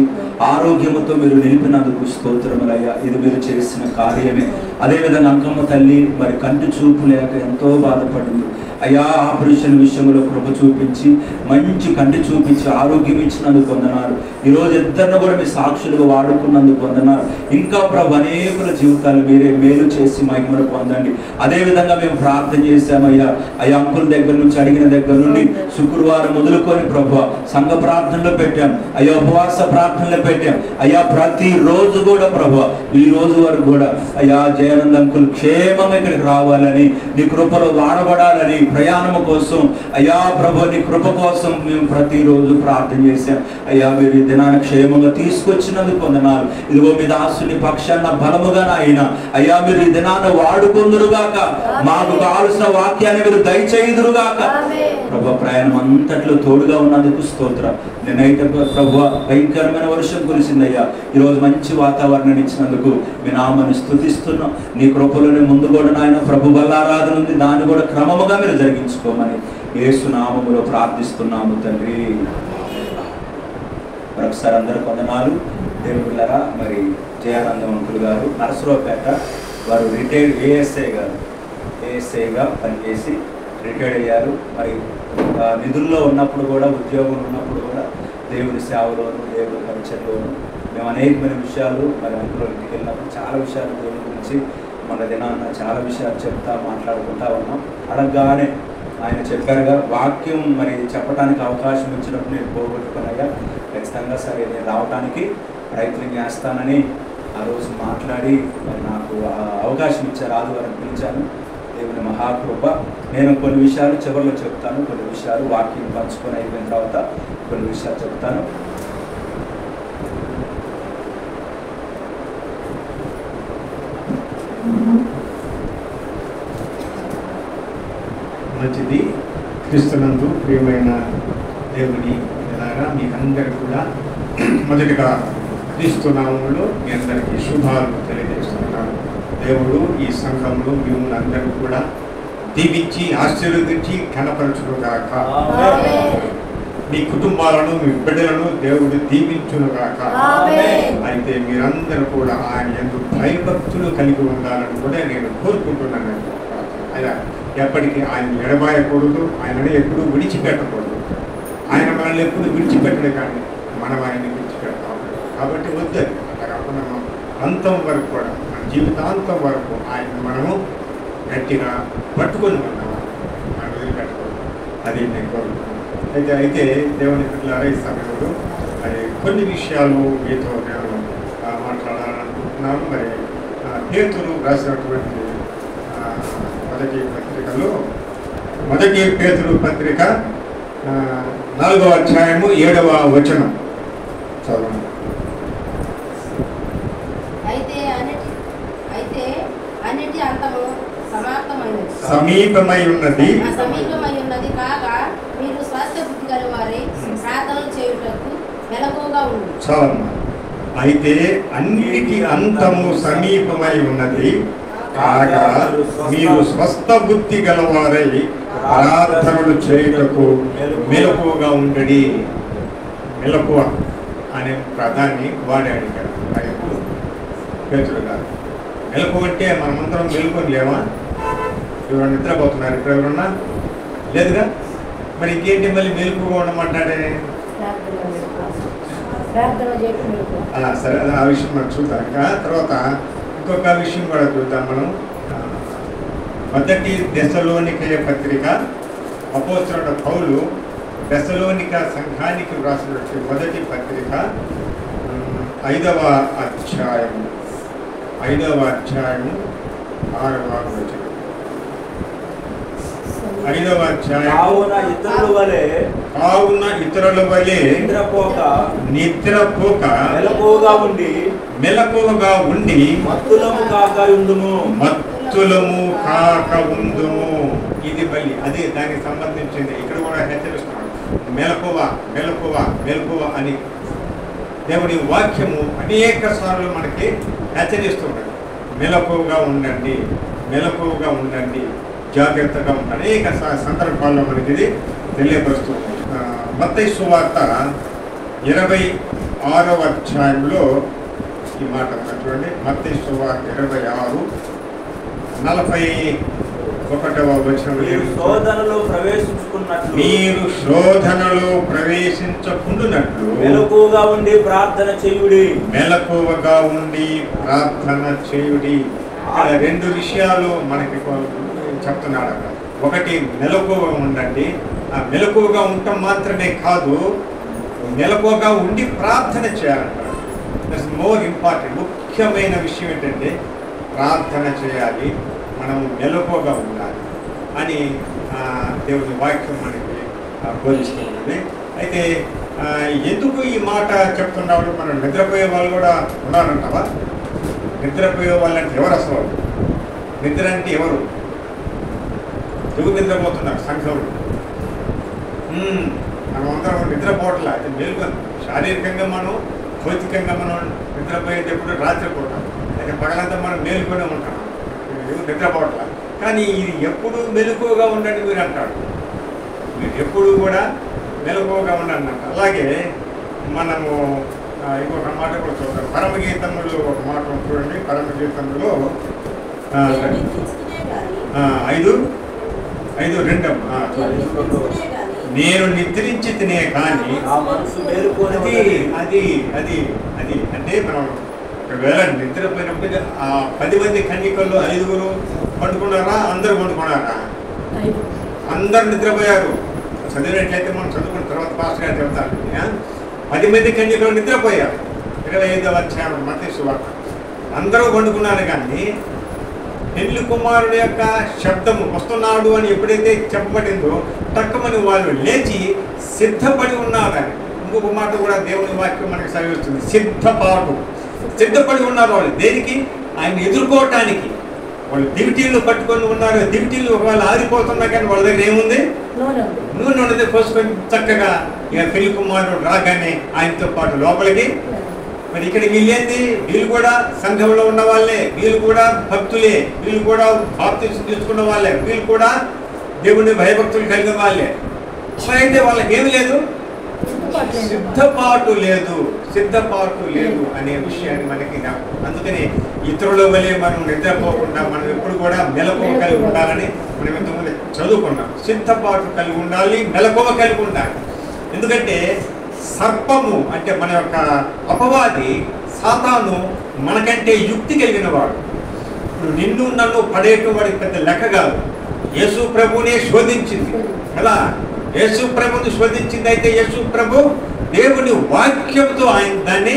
ఆరోగ్యముతో మీరు నిలిపినందుకు స్తోత్రములయ్యా. ఇది మీరు చేసిన కార్యమే. అదేవిధంగా అంకమ్మ తల్లి మరి కంటి చూపు లేక ఎంతో బాధపడింది అయ్యా. ఆపరేషన్ విషయంలో కృప చూపించి మంచి కంటి చూపించి ఆరోగ్యం ఇచ్చినందుకు వందనాలు. ఈరోజు ఇద్దరిని కూడా మీ సాక్షులుగా వాడుకున్నందుకు వందనాలు. ఇంకా ప్రభు అనేకుల జీవితాలు మీరే మేలు చేసి మహిమను పొందండి. అదేవిధంగా మేము ప్రార్థన చేశామయ్యా. అయ్యా అంకుల దగ్గర నుంచి అడిగిన దగ్గర నుండి శుక్రవారం మొదలుకొని ప్రభు సంఘ ప్రార్థనలో పెట్టాం అయ్యా, ఉపవాస ప్రార్థనలో పెట్టాం అయ్యా. ప్రతి రోజు కూడా ప్రభు ఈ రోజు వరకు కూడా అయ్యా జయానంద అంకుల్ క్షేమంగా ఇక్కడికి రావాలని, నీ కృపలో వాడబడాలని, ప్రయాణం కోసం అయ్యా ప్రభు నీ కృప కోసం మేము ప్రతిరోజు ప్రార్థన చేశాం అయ్యా. మీరు ఈ దినాన్ని క్షేమంగా తీసుకొచ్చినందుకు వందనాలు. ఇదిగో మీ దాసుని పక్షాన బలముగా నాయన అయ్యా మీరు ఈ దినాన్ని వాడుకొందురుగాక. మాకు కావలసిన వాక్యాన్ని మీరు దయచేయుదురుగాక. ప్రభు ప్రయాణం అంతట్లో తోడుగా ఉన్నందుకు స్తోత్రం. నేనైతే ప్రభు భయంకరమైన వర్షం కురిసిందయ్యా. ఈరోజు మంచి వాతావరణాన్ని ఇచ్చినందుకు మీ నామాన్ని స్తుతిస్తున్నాం. నీ కృపలోనే ముందు కూడా నాయన ప్రభు బలారాధన ఉంది. దాన్ని కూడా క్రమముగా మీరు జరిగించుకోమని యేసు నామములో ప్రార్థిస్తున్నాము తండ్రి. మరొకసారి అందరూ వందనాలు. దేవుళ్ళరా మరి జయానందం అంకుల్ గారు నరసరావుపేట వారు రిటైర్డ్ ఏఎస్ఐగా పనిచేసి రిటైర్డ్ అయ్యారు. మరి నిధుల్లో ఉన్నప్పుడు కూడా, ఉద్యోగం ఉన్నప్పుడు కూడా దేవుడి సేవలోను, దేవుడి పరిచయంలోను మేము అనేకమైన విషయాలు మరి అందులో ఇంటికి వెళ్ళినప్పుడు చాలా విషయాలు దేవుడి గురించి మన దినాన్న చాలా విషయాలు చెప్తా మాట్లాడుకుంటా ఉన్నాం. అడగగానే ఆయన చెప్పారుగా, వాక్యం మరి చెప్పడానికి అవకాశం ఇచ్చినప్పుడు నేను పోగొట్టుకున్నాగా ఖచ్చితంగా సరే నేను రావడానికి ప్రయత్నం చేస్తానని ఆ రోజు మాట్లాడి మరి నాకు అవకాశం ఇచ్చారు. ఆదివారం పిలిచాను. దేవుని మహాకృప. నేను కొన్ని విషయాలు చివరిలో చెప్తాను, కొన్ని విషయాలు వాక్యం పంచుకొని అయిపోయిన తర్వాత కొన్ని విషయాలు చెప్తాను. మంచిది. క్రీస్తునందు ప్రియమైన దేవుని ఎలాగా మీకందరికీ కూడా మొదటిగా క్రీస్తునామంలో మీ అందరికీ శుభాలు తెలియజేస్తున్నాను. దేవుడు ఈ సంఘంలో మిమ్మల్ని అందరూ కూడా దీవించి ఆశీర్వదించి ఘనపరచునుగాక. మీ కుటుంబాలను, మీ బిడ్డలను దేవుడు దీవించునుగాక. అయితే మీరందరూ కూడా ఆయన యందు భయభక్తులు కలిగి ఉండాలని కూడా నేను కోరుకుంటున్నాను. ఆయన ఎప్పటికీ ఆయన ఎడబాయకూడదు, ఆయనని ఎప్పుడూ విడిచిపెట్టకూడదు. ఆయన మనల్ని ఎప్పుడు విడిచిపెట్టడు, కానీ మనం ఆయన్ని విడిచిపెడతాం. కాబట్టి వద్దని అలా కాకుండా మనం అంతం వరకు కూడా, మన జీవితాంతం వరకు ఆయన మనము గట్టిగా పట్టుకొని ఉన్నాము, మనం వదిలిపెట్టకూడదు. అది నేను కోరుకుంటున్నాను. అయితే దేవుని పిల్లల ఈ సమయంలో మరి కొన్ని విషయాలు మీతో నేను మాట్లాడాలనుకుంటున్నాను. మరి పేతురు రాసినటువంటి మొదటి పత్రికలో, మొదటి పేతురు పత్రిక 4వ అధ్యాయము 7వ వచనం చదవండి. అన్నిటి అంతము సమీపమై ఉన్నది కాగా మీరు స్వస్థ బుద్ధి గల వారై ప్రార్థనలు చేయుటకు మెలకువగా ఉండు. చాలమ్మా. అయితే అన్నిటి అంతము సమీపమై ఉన్నది కాగా మీరు స్వస్థ బుద్ధి గలవారై ప్రార్థనలు చేయుటకు మెలకువగా ఉండడి. మెలకువ అనే పదాన్ని వాడాడు ఇక్కడ పేతురు గారు. మెలకువ అంటే మనమందరం మెలుకొని లేవా? ఎవరైనా నిద్రపోతున్నారు ఇక్కడ? ఎవరన్నా లేదుగా. మరి ఇంకేంటి మళ్ళీ మెలుకుగా ఉండమంటాడే? సరే, ఆ విషయం మనం చూద్దాం. ఇంకా తర్వాత ఇంకొక విషయం కూడా చూద్దాం మనం. మొదటి దెస్సలోనికయ పత్రిక, అపోస్తలుడైన పౌలు దెస్సలోనిక సంఘానికి వ్రాసినటువంటి మొదటి పత్రిక 5వ అధ్యాయము 6వ వచనం. 5వ అధ్యాయం. కావున ఇతరుల వలె నిద్రపోక మెలకువగా ఉండి మత్తులము కాక ఉందుము. ఇది బలి, అది దానికి సంబంధించింది. ఇక్కడ కూడా హెచ్చరిస్తున్నాడు, మెలకువ అని. దేవుడి వాక్యము అనేక సార్లు మనకి హెచ్చరిస్తున్నాడు. మెలకువగా ఉండండి, జాగ్రత్తగా ఉండండి. అనేక సందర్భాల్లో మనకి ఇది తెలియపరుస్తుంది. మత్తయి సువార్త 26వ అధ్యాయంలో ఈ మాట చూడండి. మత్తయి సువార్త 26:41వ వచనం. మీరు శోధనలో ప్రవేశించకుండునట్లు మెలకువగా ఉండి ప్రార్థన చేయుడి. ఇక్కడ 2 విషయాలు మనకి చెప్తున్నాడు. ఒకటి, మెలకువగా ఉండండి. ఆ మెలకువగా ఉండటం మాత్రమే కాదు, మెలకువగా ఉండి ప్రార్థన చేయాలంటారు. That's more important. ముఖ్యమైన విషయం ఏంటంటే ప్రార్థన చేయాలి, మనము మెలకువగా ఉండాలి అని దేవుని వాక్యం మనకి బోధిస్తుంది. అయితే ఎందుకు ఈ మాట చెప్తున్నాడు? మనం నిద్రపోయే వాళ్ళు కూడా ఉన్నారంటావా? నిద్రపోయే వాళ్ళంటే ఎవరు? అసలు నిద్ర అంటే ఎవరు? ఎవరు నిద్రపోతున్నారు సంఘంలో? మనం అందరం నిద్రపోవట్లే. అయితే మేలుకొని శారీరకంగా మనం, భౌతికంగా మనం నిద్రపోయేటప్పుడు రాత్రి పోతాం, అయితే పగలంతా మనం మేలుకొనే ఉంటాం, నిద్రపోవట్లే. కానీ ఇది ఎప్పుడు మెలకువగా ఉండండి మీరు అంటాడు. మీరు ఎప్పుడు కూడా మెలకువగా ఉండండి అంట. అలాగే మనము ఇంకొక మాట కూడా చూద్దాం. పరమగీతంలో ఒక మాట చూడండి. పరమగీతంలో 5 5:2 నేను నిద్రించి తినే కానీ అది అది అది అది అంటే మనం ఒకవేళ నిద్రపోయినప్పుడు ఆ 10 మంది కన్యకల్లో 5 పండుకున్నారా? అందరూ పండుకున్నారా? అందరు నిద్రపోయారు. చదివినట్లయితే మనం చదువుకున్న తర్వాత పాస్టర్ గారు చెప్తారు 10 మంది కన్యకలు నిద్రపోయారు. 25వ అధ్యాయం మత్తయి సువార్త. అందరూ పండుకున్నారు కానీ పెళ్లి కుమారుడు యొక్క శబ్దము వస్తున్నాడు అని ఎప్పుడైతే చెప్పబడిందో తక్కువని వాళ్ళు లేచి సిద్ధపడి ఉన్నారని. ఇంకొక మాట కూడా దేవుని వాక్యం మనకి చదివిస్తుంది, సిద్ధపడి ఉన్నారు వాళ్ళు. దేనికి? ఆయన ఎదుర్కోవటానికి. వాళ్ళు దివిటీలు పట్టుకొని ఉన్నారు. దివిటీలు ఒకవేళ ఆరిపోతున్నా కానీ వాళ్ళ దగ్గర ఏముంది? నూనె ఉన్నది. పోసుకొని చక్కగా ఇక పెళ్లి కుమారుడు రాగానే ఆయనతో పాటు లోపలికి. మరి ఇక్కడ వీళ్ళేంది? వీళ్ళు కూడా సంఘంలో ఉన్న వాళ్ళే, వీళ్ళు కూడా భక్తులే, వీళ్ళు కూడా బాప్తిసం తీసుకున్న వాళ్ళే, వీళ్ళు కూడా దేవుని భయభక్తులు కలిగిన వాళ్ళే. మరి అయితే వాళ్ళకి ఏమి లేదు? సిద్ధపాటు లేదు అనే విషయాన్ని మనకి. అందుకని ఇతరుల వలె మనం నిద్రపోకుండా మనం ఎప్పుడు కూడా మెలకువ కలిగి ఉండాలని మనం ఇంతకుముందు చదువుకున్నాం. సిద్ధపాటు కలిగి ఉండాలి, మెలకువ కలిగి ఉండాలి. ఎందుకంటే సర్పము అంటే మన యొక్క అపవాది సాతాను మనకంటే యుక్తి కలిగిన వాడు. ఇప్పుడు నిన్ను నన్ను పడేయటం వాడికి పెద్ద లెక్క కాదు. యేసు ప్రభునే శోధించింది కదా. యేసు ప్రభుని శోధించింది. అయితే యేసు ప్రభు దేవుని వాక్యంతో ఆయన దాన్ని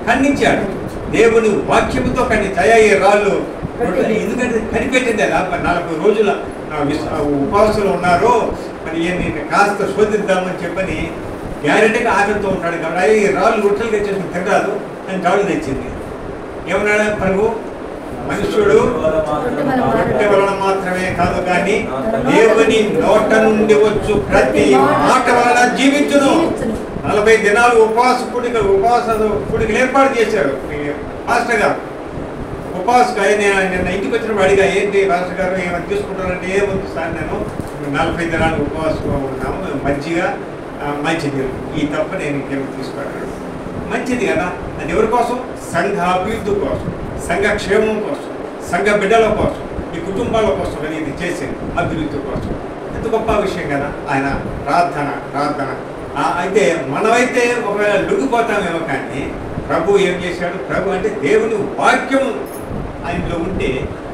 ఖండించాడు. దేవుని వాక్యంతో ఖండించాయి. ఈ రాళ్ళు ఎందుకంటే కనిపెట్టింది కదా. 40 రోజుల ఉపవాసాలు ఉన్నారు. మరి ఈయన కాస్త శోధిద్దామని చెప్పని గ్యారెంటీగా ఆకలితో ఉంటాడు కాబట్టి ఈ రాళ్ళు రొట్టెలుగా చేసుకుని తినరాదు అని రాళ్ళు తెచ్చింది. ఏమన్నాడు ప్రభు? మనుష్యుడు రొట్టె వలన మాత్రమే కాదు కానీ దేవుని నోట నుండి వచ్చు ప్రతి మాట వలన జీవించును. 40 దినాలు ఉపవాస పుడికలు ఏర్పాటు చేశారు పాస్టర్ గారు. ఉపవాస నిన్న ఇంటికి వచ్చినప్పుడు అడిగా, ఏంటి పాస్టర్ గారు ఏమైనా తీసుకుంటారంటే ఏముంది సార్, నేను 40 దినాలు ఉపవాసం ఉన్నాము, మజ్జిగ మంచిది, ఈ తప్ప నేను ఇంకేమి తీసుకున్నాను. మంచిది కదా. అది ఎవరి కోసం? సంఘ అభివృద్ధి కోసం, సంఘ క్షేమం కోసం, సంఘ బిడ్డల కోసం, ఈ కుటుంబాల కోసం అని ఇది చేసే అభివృద్ధి కోసం. ఎంత గొప్ప విషయం కదా. ఆయన ప్రార్థన అయితే మనమైతే ఒకవేళ లొంగిపోతామేమో కానీ ప్రభు ఏం చేశాడు? ప్రభు అంటే దేవుని వాక్యము ఆయనలో ఉంటే,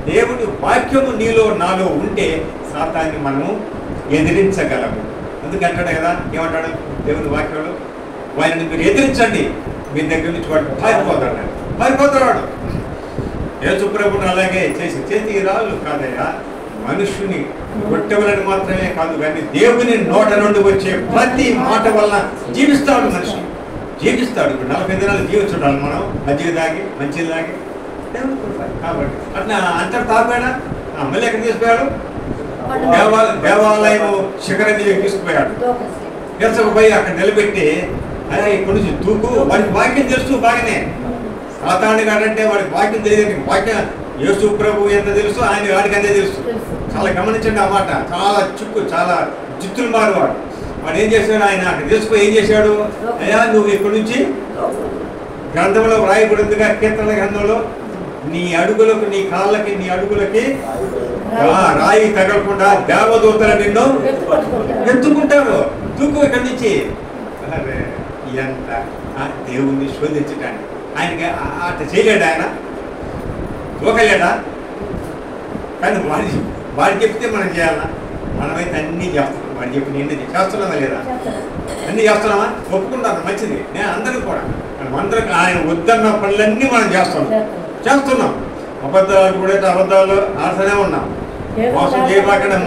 దేవుని వాక్యము నీలో నాలో ఉంటే సాతాన్ని మనము ఎదిరించగలము. అందుకంటాడు కదా, ఏమంటాడు దేవుని వాక్యంలో? వారిని మీరు ఎదిరించండి, మీ దగ్గర నుంచి వాడు పారిపోతాడు. యేసు ప్రభుని అలాగే చేతి రాళ్ళు కాదయ్యా, మనుషుని కొట్టవలని మాత్రమే కాదు కానీ దేవుని నోట నుండి వచ్చే ప్రతి మాట వల్ల జీవిస్తాడు. మనిషి జీవిస్తాడు. ఇప్పుడు 40 దినాలు జీవించుంటాను మనం, మజ్జిగ తాగి మంచిది తాగి. కాబట్టి అట్లా అంటారు తాపాడా. మళ్ళీ ఎక్కడ తీసుకుపోయాడు? దేవాలయం శిఖరం తీసుకుపోయాడు. తీసుకుపోయి అక్కడ నిలబెట్టి అదే ఇక్కడి నుంచి తూకు. వాడికి వాక్యం తెలుసు బాగానే. సాతాను కాడంటే వాడికి వాక్యం తెలియదు. వాక్యం యేసు ప్రభు ఎంత తెలుసు, ఆయన వాడికి అంతే తెలుసు. చాలా గమనించండి ఆ మాట. చాలా చాలా జిత్తులు మారువాడు. వాడు ఏం చేశాడు? ఆయన అక్కడ తీసుకుపోయి ఏం చేశాడు? అయ్యా నువ్వు ఇక్కడి నుంచి గ్రంథంలో వ్రాయబడిందిగా, కీర్తన గ్రంథంలో, నీ అడుగులకు, నీ కాళ్ళకి, నీ అడుగులకి రాయి తగలకుండా దేవదూతలు నిన్ను ఎత్తుకుంటారు. తూకు ఇక్కడి నుంచి. ఎంత దేవుణ్ణి శోధించటానికి ఆయనకి అట్లా చేయలేడా? ఆయన దూకలేడా? కానీ వాడు చెప్తే మనం చేయాలా? మనమైతే అన్నీ చేస్తున్నాం. వాడు చెప్పి నేను చేస్తున్నామా లేదా? అన్నీ చేస్తున్నామా? ఒప్పుకుంటాను, మంచిది. నేను అందరూ కూడా అందరికి ఆయన వద్దన్న పనులన్నీ మనం చేస్తున్నాం. అబద్ధాలు కూడా అబద్ధాలు ఆడుతూనే ఉన్నాం. మోసం చేయబాకంటే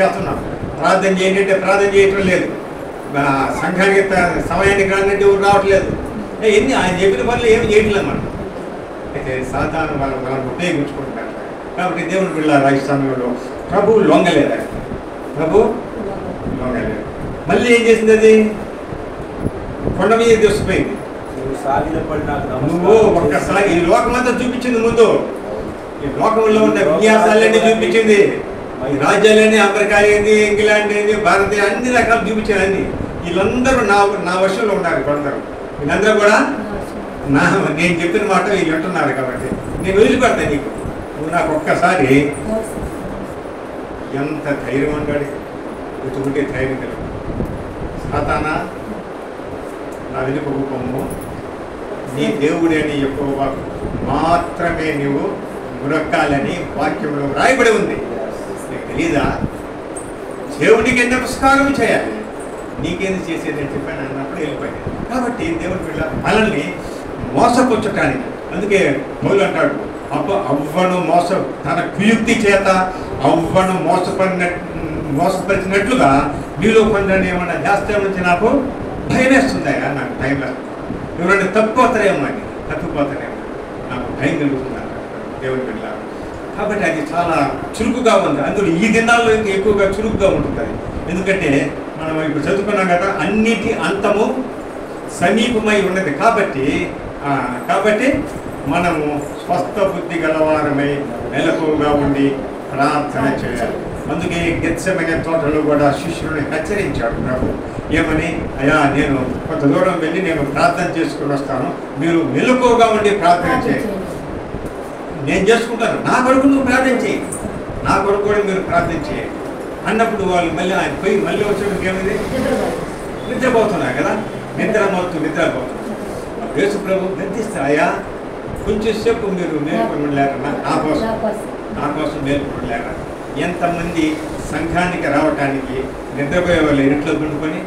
చేస్తున్నాం. ప్రార్థన చేయండి ప్రార్థన చేయటం లేదు. సంఘానికి సమయానికి రానంటే ఊరు రావట్లేదు. ఎన్ని ఆయన చెప్పిన పనులు ఏమి చేయట్లేదు మనం. అయితే సాధారణ వాళ్ళని ఉపయోగించుకుంటారు. కాబట్టి దేవుని బిడ్డలారా, ఈ సమయంలో ప్రభువు లొంగలేదు. మళ్ళీ ఏం చేసింది? అది కొండ మీద తీసుకుపోయింది. నువ్వు ఒక్కసారి ఈ లోకమంతా చూపించింది. ముందు ఈ లోకంలో ఉన్న విన్యాసాలన్నీ చూపించింది. ఈ రాజ్యాలన్నీ, అమెరికా ఏంది, ఇంగ్లాండ్ ఏంది, భారత్ అన్ని రకాలు చూపించాను. అన్ని వీళ్ళందరూ నా వశంలో ఉన్నారు. కొందరు వీళ్ళందరూ కూడా నేను చెప్పిన మాట వీళ్ళు వింటున్నారు. కాబట్టి నేను వదిలిపెడతాను నీకు. నువ్వు నాకు ఒక్కసారి ఎంత ధైర్యం అంటాడు, వెతుకుంటే ధైర్యం కలదు. సాతానా, నా వెనుకకు పొమ్ము, నీ దేవుడే అని యెహోవా మాత్రమే నీవు మురక్కాలని వాక్యంలో రాయబడి ఉంది. నీకు తెలీదా? దేవునికి నమస్కారం చేయాలి, నీకేంది చేసేదని చెప్పాను అన్నప్పుడు వెళ్ళిపోయింది. కాబట్టి దేవుని పిల్ల మనల్ని మోసపుచ్చటానికి, అందుకే పౌలు అంటాడు, అవ్వను తన కుయుక్తి చేత అవ్వను మోసపరిచినట్లుగా మీలో కొందరిని ఏమన్నా చేస్తే నుంచి నాకు భయం వేస్తుందయా, నాకు భయం వేస్తుంది. ఎవరైనా తప్పిపోతారేమో అని, తప్పిపోతారేమో నాకు భయం కలుగుతుంది దేవుని పిల్ల. కాబట్టి అది చాలా చురుకుగా ఉంది. అందులో ఈ దినాల్లో ఇంకా ఎక్కువగా చురుకుగా ఉంటుంది అది. ఎందుకంటే మనం ఇప్పుడు చదువుకున్నాం కదా, అన్నిటి అంతము సమీపమై ఉన్నది. కాబట్టి మనము స్వస్థ బుద్ధి గలవారమై మెలకువగా ఉండి ప్రార్థన చేయాలి. అందుకే గెత్సెమనే తోటలో కూడా శిష్యులను హెచ్చరించాడు ప్రభు. ఏమని? అయ్యా, నేను కొంత దూరం వెళ్ళి నేను ప్రార్థన చేసుకుని వస్తాను, మీరు మెలకువగా ఉండి ప్రార్థన చేయండి. నేను చేసుకుంటాను, నా కొడుకు నువ్వు ప్రార్థన చేయి, నా కొడుకు కూడా మీరు ప్రార్థన చేయండి అన్నప్పుడు వాళ్ళు మళ్ళీ ఆయన పోయి మళ్ళీ వచ్చేటప్పుడు ఏమైంది? నిద్రపోతున్నారు కదా, నిద్రపోతున్నారు. యేసు ప్రభు గద్దిస్తా, అయ్యా కొంచెం సేపు మీరు మేలుకొని ఉండలేరన్నా, నా కోసం మేలుకొని ఉండలేరా? ఎంతమంది సంఘానికి రావటానికి నిద్రపోయే వాళ్ళు ఇంట్లో పండుకొని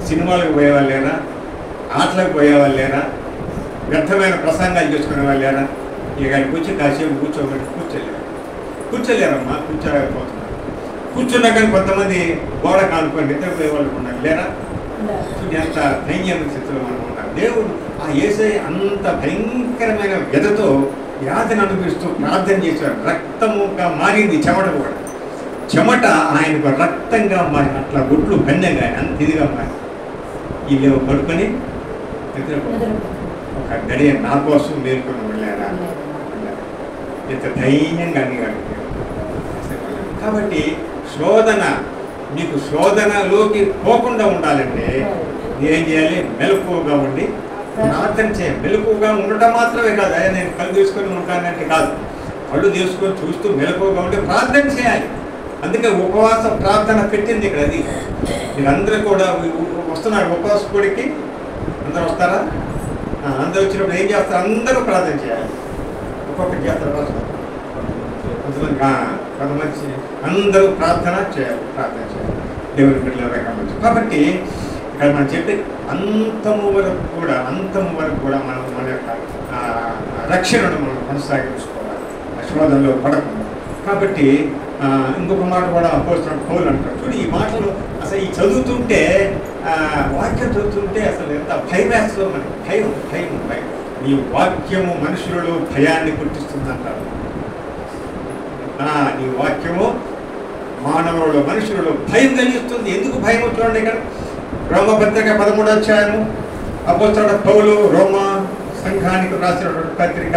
సినిమాలకు పోయేవాళ్ళు లేరా, ఆటలకు పోయేవాళ్ళు లేరా, వ్యర్థమైన ప్రసంగాలు చేసుకునే వాళ్ళు లేరా? ఇక్కడికి వచ్చి కాసేపు కూర్చోబెట్టి కూర్చోలేరమ్మా, కూర్చోలేకపోతున్నారు. కూర్చున్నా కానీ కొంతమంది గోడ కానుకొని నిద్రపోయే వాళ్ళు ఉన్నారు లేరా? ఎంత దైన్యమైన స్థితిలో మనం ఉన్నాం. దేవుడు ఆ యేసయ్య అంత భయంకరమైన వ్యధతో వ్యాధిని అనుభవిస్తూ ప్రార్థన చేశారు. రక్తముగా మారింది చెమట కూడా, చెమట ఆయనకు రక్తంగా మారి, అట్లా గుట్లు బండంగా ఆయన అంత ఇదిగా మారి వీళ్ళు పడుకొని నిద్రపోతారు. ఒక గడియ నా కోసం మేల్కొని వెళ్ళారా? ఇంత ధైర్యంగా అడిగాడు. కాబట్టి మీకు శోధనలోకి పోకుండా ఉండాలంటే ఏం చేయాలి? మెలకువగా ఉండి ప్రార్థన చేయాలి. మెలకువగా ఉండటం మాత్రమే కాదు, అయ్యా నేను కళ్ళు తీసుకొని ఉంటానంటే కాదు, కళ్ళు తీసుకొని చూస్తూ మెలకువగా ఉండి ప్రార్థన చేయాలి. అందుకే ఉపవాస ప్రార్థన పెట్టింది ఇక్కడ. అది మీరందరూ కూడా వస్తున్నారు ఉపవాస కూడికి, అందరూ వస్తారా? అందరూ వచ్చినప్పుడు ఏం చేస్తారు? అందరూ ప్రార్థన చేయాలి. ఒక్కొక్కటి చేస్తారు, కొంతమంది అందరూ ప్రార్థన చేయాలి. దేవుని బిడ్డల రకం. కాబట్టి ఇక్కడ మనం చెప్పి అంతము వరకు కూడా మనం మన యొక్క రక్షణను మనం కొనసాగించుకోవాలి, శోధనలో పడకుండా. కాబట్టి ఇంకొక మాట కూడా అపోస్తలుడు పౌలు అంటారు. చూడు, ఈ మాటలు అసలు ఈ చదువుతుంటే, వాక్యం చదువుతుంటే అసలు ఎంత భయం వేస్తుందో మనకి. భయం. ఈ వాక్యము మనుషులలో భయాన్ని పుట్టిస్తుంది అంటారు. ఈ వాక్యము మానవులలో మనుషులలో భయం కలిగిస్తుంది. ఎందుకు భయం చూడండి ఇక్కడ రోమపత్రిక 13వ అధ్యాయము అపోస్తలుడు పౌలు రోమా సంఘానికి రాసినటువంటి పత్రిక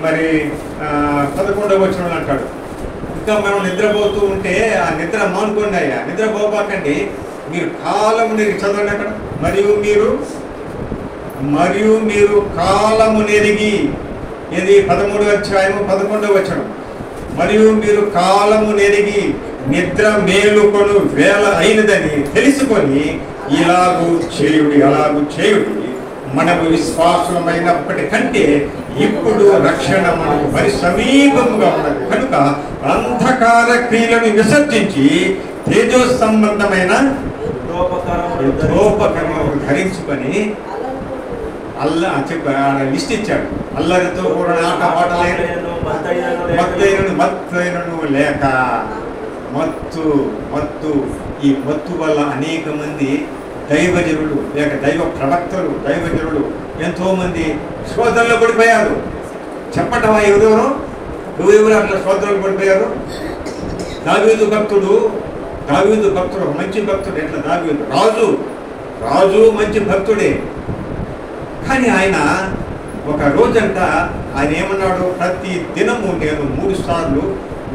మరి 11వ వచనం అంటాడు, ఇంకా మనం నిద్రపోతూ ఉంటే ఆ నిద్ర మానుకోండి అయ్యా, నిద్రపోబాకండి, మీరు కాలము చదవండి అక్కడ. మరియు మీరు కాలము నెరిగి, ఇది 13వ అధ్యాయము 11వ వచనం. మరియు మీరు కాలము నెరిగి నిద్ర మేలుకొను వేళ అయినదని తెలుసుకొని అలాగు చేయుడి. మనము విశ్వాసులమైనప్పటి కంటే ఇప్పుడు రక్షణ మనకు మరి సమీపముగా ఉన్నది కనుక అంధకార క్రియలను విసర్జించి తేజో సంబంధమైన యుద్ధోపకరణము ధరించుకొని లిస్ట్ ఇచ్చాడు. అల్లరితో కూడిన ఆటపాటలైనను మత్తైనను లేక మత్తు. ఈ మత్తు వల్ల అనేక మంది దైవజనులు లేక దైవ ప్రవక్తలు, దైవజనులు ఎంతోమంది శోధనలో పడిపోయారు. చెప్పటమా ఎవరెవరు అట్లా శోధనలు పడిపోయారు? దావీదు భక్తుడు ఒక మంచి భక్తుడు. ఎట్లా దావీదు రాజు మంచి భక్తుడే. కానీ ఆయన ఒక రోజంట ఆయన ఏమన్నాడు? ప్రతి దినము నేను 3 సార్లు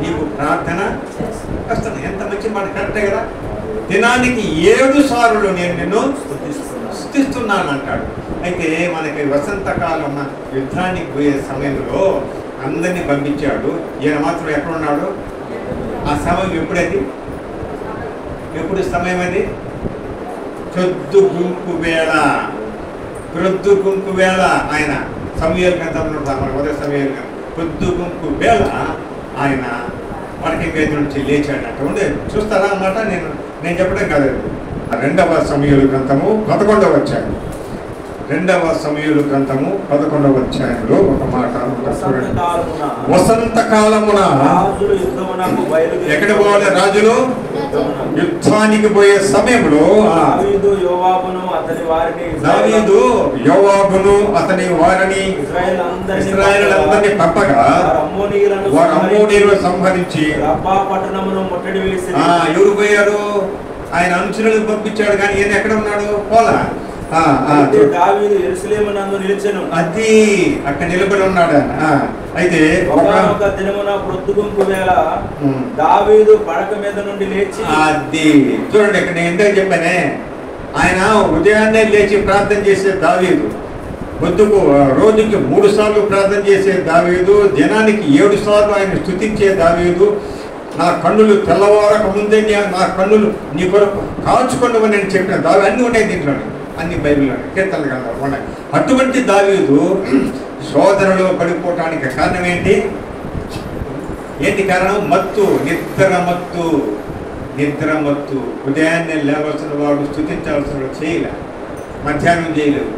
నీకు ప్రార్థన చేస్తాను. ఎంత మంచి మాట, కరెక్టే కదా? దినానికి 7 సార్లు నేను నిన్ను స్తుతిస్తున్నాను అంటాడు. అయితే మనకి వసంతకాలం యుద్ధానికి పోయే సమయంలో అందరినీ పంపించాడు. ఈయన మాత్రం ఎక్కడున్నాడు? ఆ సమయం ఎప్పుడది? ఎప్పుడు సమయం అది? ప్రొద్దు గుంపు వేళ. ప్రొద్దు గుంపు వేళ ఆయన సమూయేలు గ్రంథంలో మొదటి సమూయేలు ప్రొద్దు గుంపు వేళ ఆయన పడక మీద నుంచి లేచాడట. ఉండే చూస్తారా అన్నమాట. నేను చెప్పడం కాదు. 2వ సమూయేలు గ్రంథము 11వ అధ్యాయం. 2వ సమూయేలు గ్రంథము 11వ అధ్యాయంలో ఒక మాట వసంత కాలమున ఎక్కడ పోవాలి రాజులు? యుద్ధానికి పోయే సమయంలో దావీదు యోవాబును అతని వారిని ఇశ్రాయేలులందరినీ పంపగా వారు అమ్మోనీయులను సంహరించి ఎవరు పోయారు? ఆయన అనుచరులను పంపించాడు, కానీ ఈయన ఎక్కడ ఉన్నాడు? పోలా. దావీదు యెరూషలేమునందు నిలిచెను. అది అక్కడ నిలబడి ఉన్నాడు. అయితే ఒక దినమున ప్రొద్దుగుంపు వేళ దావీదు పడక మీద నుండి లేచి, అది చూడండి ఇక్కడ నేను ఎందుకు చెప్పానే, ఆయన ఉదయాన్నే లేచి ప్రార్థన చేసే దావీదు, పొద్దుకు రోజుకి 3 సార్లు ప్రార్థన చేసే దావీదు, దినానికి 7 సార్లు ఆయన స్తుతించే దావీదు, నా కన్నులు తెల్లవారక ముందే నా కన్నులు నీ కొరకు కాల్చుకోండి నేను చెప్పిన దావీదు అన్నీ ఉన్నాయి దీంట్లో, అన్ని బైబిల్లో కీర్తనలు కన్నా ఉన్నాయి. అటువంటి దావీదు శోధనలో పడిపోవటానికి కారణం ఏంటి? కారణం? మత్తు, నిద్ర మత్తు. ఉదయాన్నే లేవాల్సిన వాడు స్తుతించాల్సిన వాడు చేయలే, మధ్యాహ్నం చేయలేదు,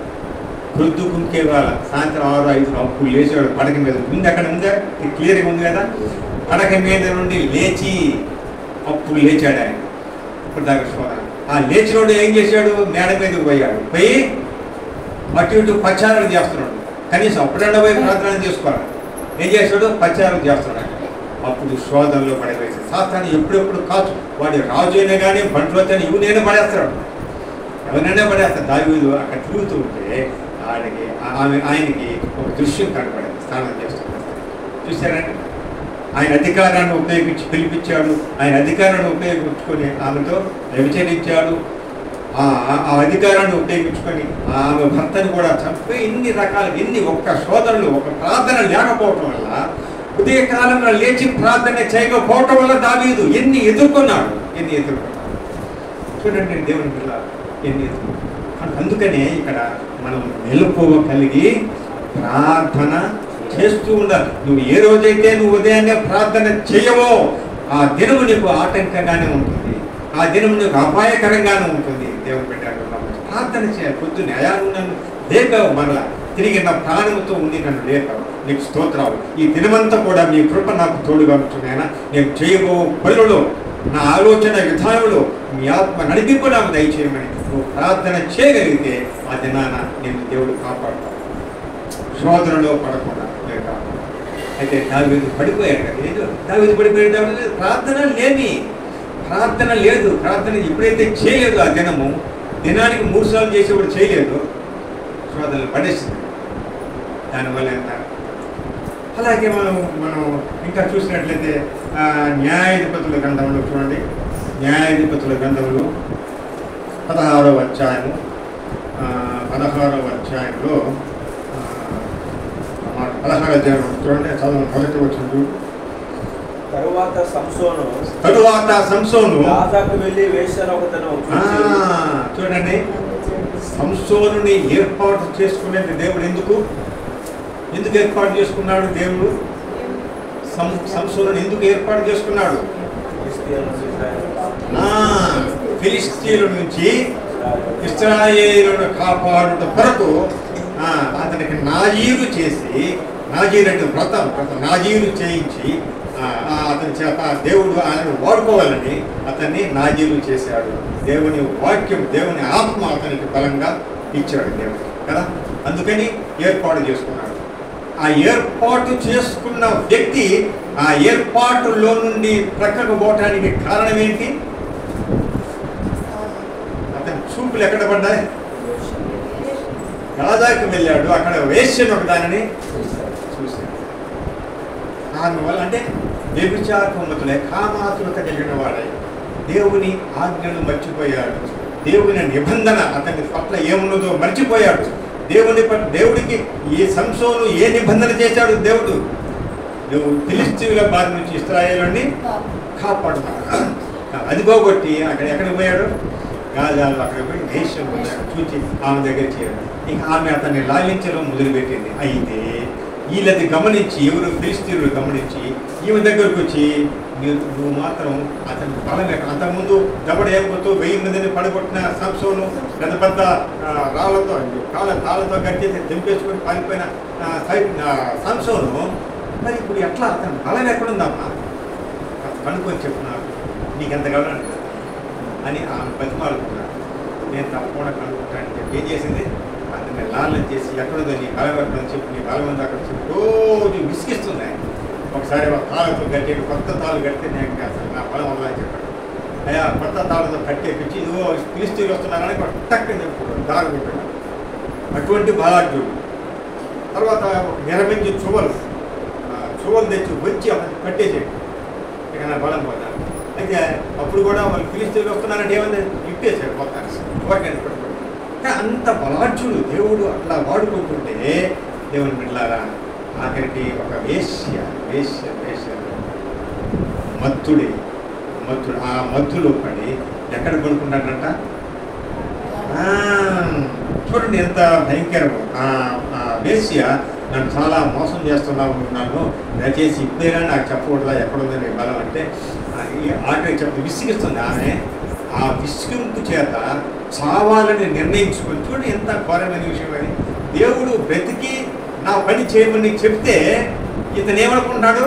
ప్రొద్దు కుంకేవాళ్ళ సాయంత్రం 6-5 అప్పుడు లేచాడు పడక మీద. ఉంది అక్కడ ఉందా? క్లియర్గా ఉంది కదా. పడక మీద నుండి లేచి అప్పుడు లేచాడు ఆయన. ఇప్పుడు దాకా శోధన. ఆ లేచినోడు ఏం చేశాడు? మేడ మీదకి పోయాడు. పోయి అటు ఇటు పచారాలు చేస్తున్నాడు. కనీసం అప్పుడన్నా పోయి ప్రార్థన చేసుకోవాలి. ఏం చేశాడు? పచారాలు చేస్తున్నాడు. అప్పుడు శోధనలో పడవేసి సాతాను ఎప్పుడెప్పుడు కాచు వాడి రాజు అయినా కానీ బంట్లో ఇవనైనా పడేస్తాడు, ఎవరైనా పడేస్తాడు. దావీదు అక్కడ తిరుగుతూ ఉంటే ఆయనకి ఒక దృశ్యం కనపడేది. స్నానం చేస్తున్నాడు. చూసారండి, ఆయన అధికారాన్ని ఉపయోగించి పిలిపించాడు. ఆయన అధికారాన్ని ఉపయోగించుకొని ఆమెతో వ్యభిచరించాడు. ఆ అధికారాన్ని ఉపయోగించుకొని ఆమె భర్తను కూడా చంపి ఎన్ని ఒక్క శోధనలు, ఒక ప్రార్థన లేకపోవటం వల్ల, ఉదయకాలంలో లేచి ప్రార్థన చేయకపోవటం వల్ల దావీదు ఎన్ని ఎదుర్కొన్నాడు. చూడండి దేవుని పిల్ల ఎన్ని ఎదుర్కొన్నాడు. అందుకనే ఇక్కడ మనం మెలకువ కలిగి ప్రార్థన చేస్తూ ఉండాలి. నువ్వు ఏ రోజైతే నువ్వు ఉదయాన్నే ప్రార్థన చేయవో ఆ దినము నీకు ఆటంకంగానే ఉంటుంది, ఆ దినము నీకు అపాయకరంగానే ఉంటుంది. దేవుని పెట్టాడు ప్రార్థన చేయాలి. పొద్దున్నే అయా నన్ను లేపావు, మరలా తిరిగి నా ప్రాణంతో ఉండి నన్ను లేపావు, నీకు స్తోత్రాలు. ఈ దినమంతా కూడా మీ కృప నాకు తోడుగా ఉంటున్నాయన. నేను చేయబో పనులలో, నా ఆలోచన విధానంలో మీ ఆత్మ నడిపింపు నాకు దయచేయమని నువ్వు ప్రార్థన చేయగలిగితే ఆ దినాన నేను దేవుడు కాపాడుతాను, శోధనలో పడకుండా నేను కాపాడు. అయితే దావీదు పడిపోయాడు కదా. ఏదో దావీదు పడిపోయాడు. ప్రార్థన లేదు. ప్రార్థన ఎప్పుడైతే చేయలేదు, ఆ దినానికి 3 సార్లు చేసేవాడు చేయలేదు, శోధనలు పడేసింది. దానివల్ల ఎంత. అలాగే మనం ఇంకా చూసినట్లయితే న్యాయాధిపతుల గ్రంథంలో చూడండి. న్యాయాధిపతుల గ్రంథంలో 16వ అధ్యాయము 16వ అధ్యాయంలో 16వ అధ్యాయం చూడండి. చదువు మొదటి వచ్చింది. తరువాత సంసోను గాజాకు వెళ్ళి వేశ్యను ఒకతను చూడండి. సంసోనుని ఏర్పాటు చేసుకునేది దేవుడు ఎందుకు ఏర్పాటు చేసుకున్నాడు? దేవుడు సంసోనుని ఎందుకు ఏర్పాటు చేసుకున్నాడు? ఫిలిష్తీయుల నుంచి ఇశ్రాయేలును కాపాడుట కొరకు అతనికి నాజీరు చేసి, నాజీరు అంటే వ్రతం నాజీరు చేయించి అతని చేత దేవుడు ఆయన వాడుకోవాలని అతన్ని నాజీరు చేశాడు. దేవుని వాక్యం, దేవుని ఆత్మ అతనికి బలంగా ఇచ్చాడు దేవుడు కదా. అందుకని ఏర్పాటు చేసుకున్నాడు. ఆ ఏర్పాటు చేసుకున్న వ్యక్తి ఆ ఏర్పాటులో నుండి ప్రక్కకు పోవటానికి కారణం ఏంటి? అతని చూపులు ఎక్కడ పడ్డాయి? గాజాకి వెళ్ళాడు, అక్కడ వేశ్యను ఒక దానిని చూశాడు. దానివల్ల అంటే వ్యభిచారములే కామాతులత కలిగిన వాడై దేవుని ఆజ్ఞను మర్చిపోయాడు. దేవుని నిబంధన అతని పట్ల ఏమున్నదో మర్చిపోయాడు. దేవుడికి ఈ సంసోను ఏ నిబంధన చేశాడు? దేవుడు నువ్వు ఫిలిష్తీయుల బారి నుంచి ఇశ్రాయేలుని కాపాడుతాడు. అది పోగొట్టి ఎక్కడికి పోయాడు? గాజాలు అక్కడ పోయి దేశం చూచి ఆమె దగ్గర చేరాడు. ఇక ఆమె అతన్ని లాలించడం మొదలుపెట్టింది. అయితే వీళ్ళది గమనించి, ఎవరు ఫిలిష్తీయులు గమనించి ఈమె దగ్గరకు వచ్చి, నువ్వు మాత్రం అతని బలం అంతకుముందు దబడ ఏకపోతూ 1000 మందిని పడగొట్టిన సంసోను పెద్ద పెద్ద రాళ్లతో తాళ్ళతో గడిచేసి తెంపేసుకొని పారిపోయిన సంసోను, మరి ఇప్పుడు ఎట్లా అతని బలం ఎక్కడుందమ్మా కనుక్కొని చెప్తున్నారు, నీకెంత గమనం అని ఆమె బతిమాలుకున్నాడు. నేను తప్పకుండా కనుక్కుంటానని చెప్పి ఏం చేసింది? అతన్ని లాలన చేసి ఎక్కడుందో నీ బలం ఎక్కడని చెప్పి, నీ బలం ఉందో అక్కడ చెప్పి రోజు విసిగిస్తున్నాయి. ఒకసారి తాళ్ళతో కట్టి, కొత్త తాళ్ళు కడితే నేను అసలు నా బలం వల్ల అని చెప్పాడు. అయ్యా కొత్త తాళ్ళతో కట్టేపించి ఇదిగో ఫిలిష్తీయులు వస్తున్నారని టక్కని చెప్పుకోడు, దారుకుంటాడు. అటువంటి బలాఢ్యుడు. తర్వాత నెరమించి చువ్వలు తెచ్చి వచ్చి అతను కట్టేసేది. ఇక నా బలం పోతాను. అయితే అప్పుడు కూడా వాళ్ళు ఫిలిష్తీయులు వస్తున్నారంటే ఏమైంది? ఇప్పేసాడు మొత్తాన్ని, ఎవరికైనా పట్టుకోడు. కానీ అంత బలాఢ్యుడు దేవుడు అట్లా వాడుకుంటుంటే, దేవుని బిడ్డలారా, ఆఖరికి ఒక వేశ్య మత్తుడు ఆ మత్తులో పడి ఎక్కడ కొనుక్కున్నాడంట? చూడండి ఎంత భయంకరము. ఆ వేశ్య నన్ను చాలా మోసం చేస్తున్నావు, నన్ను దయచేసి ఇప్పుడైనా నాకు చెప్పకూడదా ఎక్కడుంది నీ బలం అంటే, ఆఖరికి చెప్తే విసిగిస్తుంది ఆమె. ఆ విసిగింపు చేత చావాలని నిర్ణయించుకొని, చూడండి ఎంత ఘోరమైన విషయం అని. దేవుడు బ్రతికి నా పని చేయమని చెప్తే ఇతను ఏమనుకుంటున్నాడు?